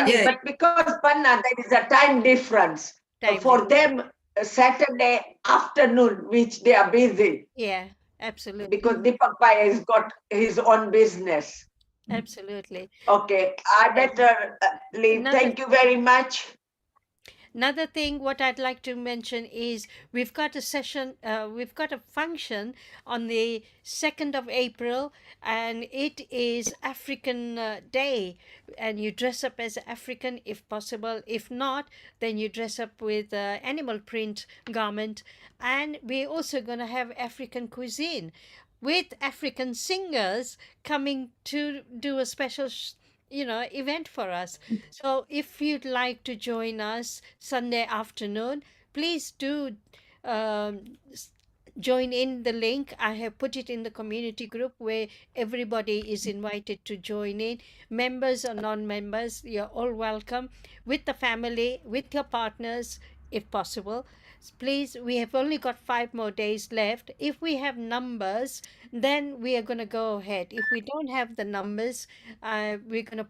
Anyway. but because Panna, there is a time difference. Time For difference. them, Saturday afternoon, which they are busy. Yeah. Absolutely. because Deepak Bhai has got his own business. Absolutely. Okay, I better leave. Another- Thank you very much. Another thing, what I'd like to mention is we've got a session, we've got a function on the 2nd of April, and it is African Day. And you dress up as African if possible. If not, then you dress up with animal print garment. And we're also going to have African cuisine with African singers coming to do a special event for us. So if you'd like to join us Sunday afternoon, please do join in the link. I have put it in the community group where everybody is invited to join in. Members or non-members, you're all welcome, with the family, with your partners if possible. Please, we have only got 5 more days left. If we have numbers, then we are going to go ahead. If we don't have the numbers, we're going to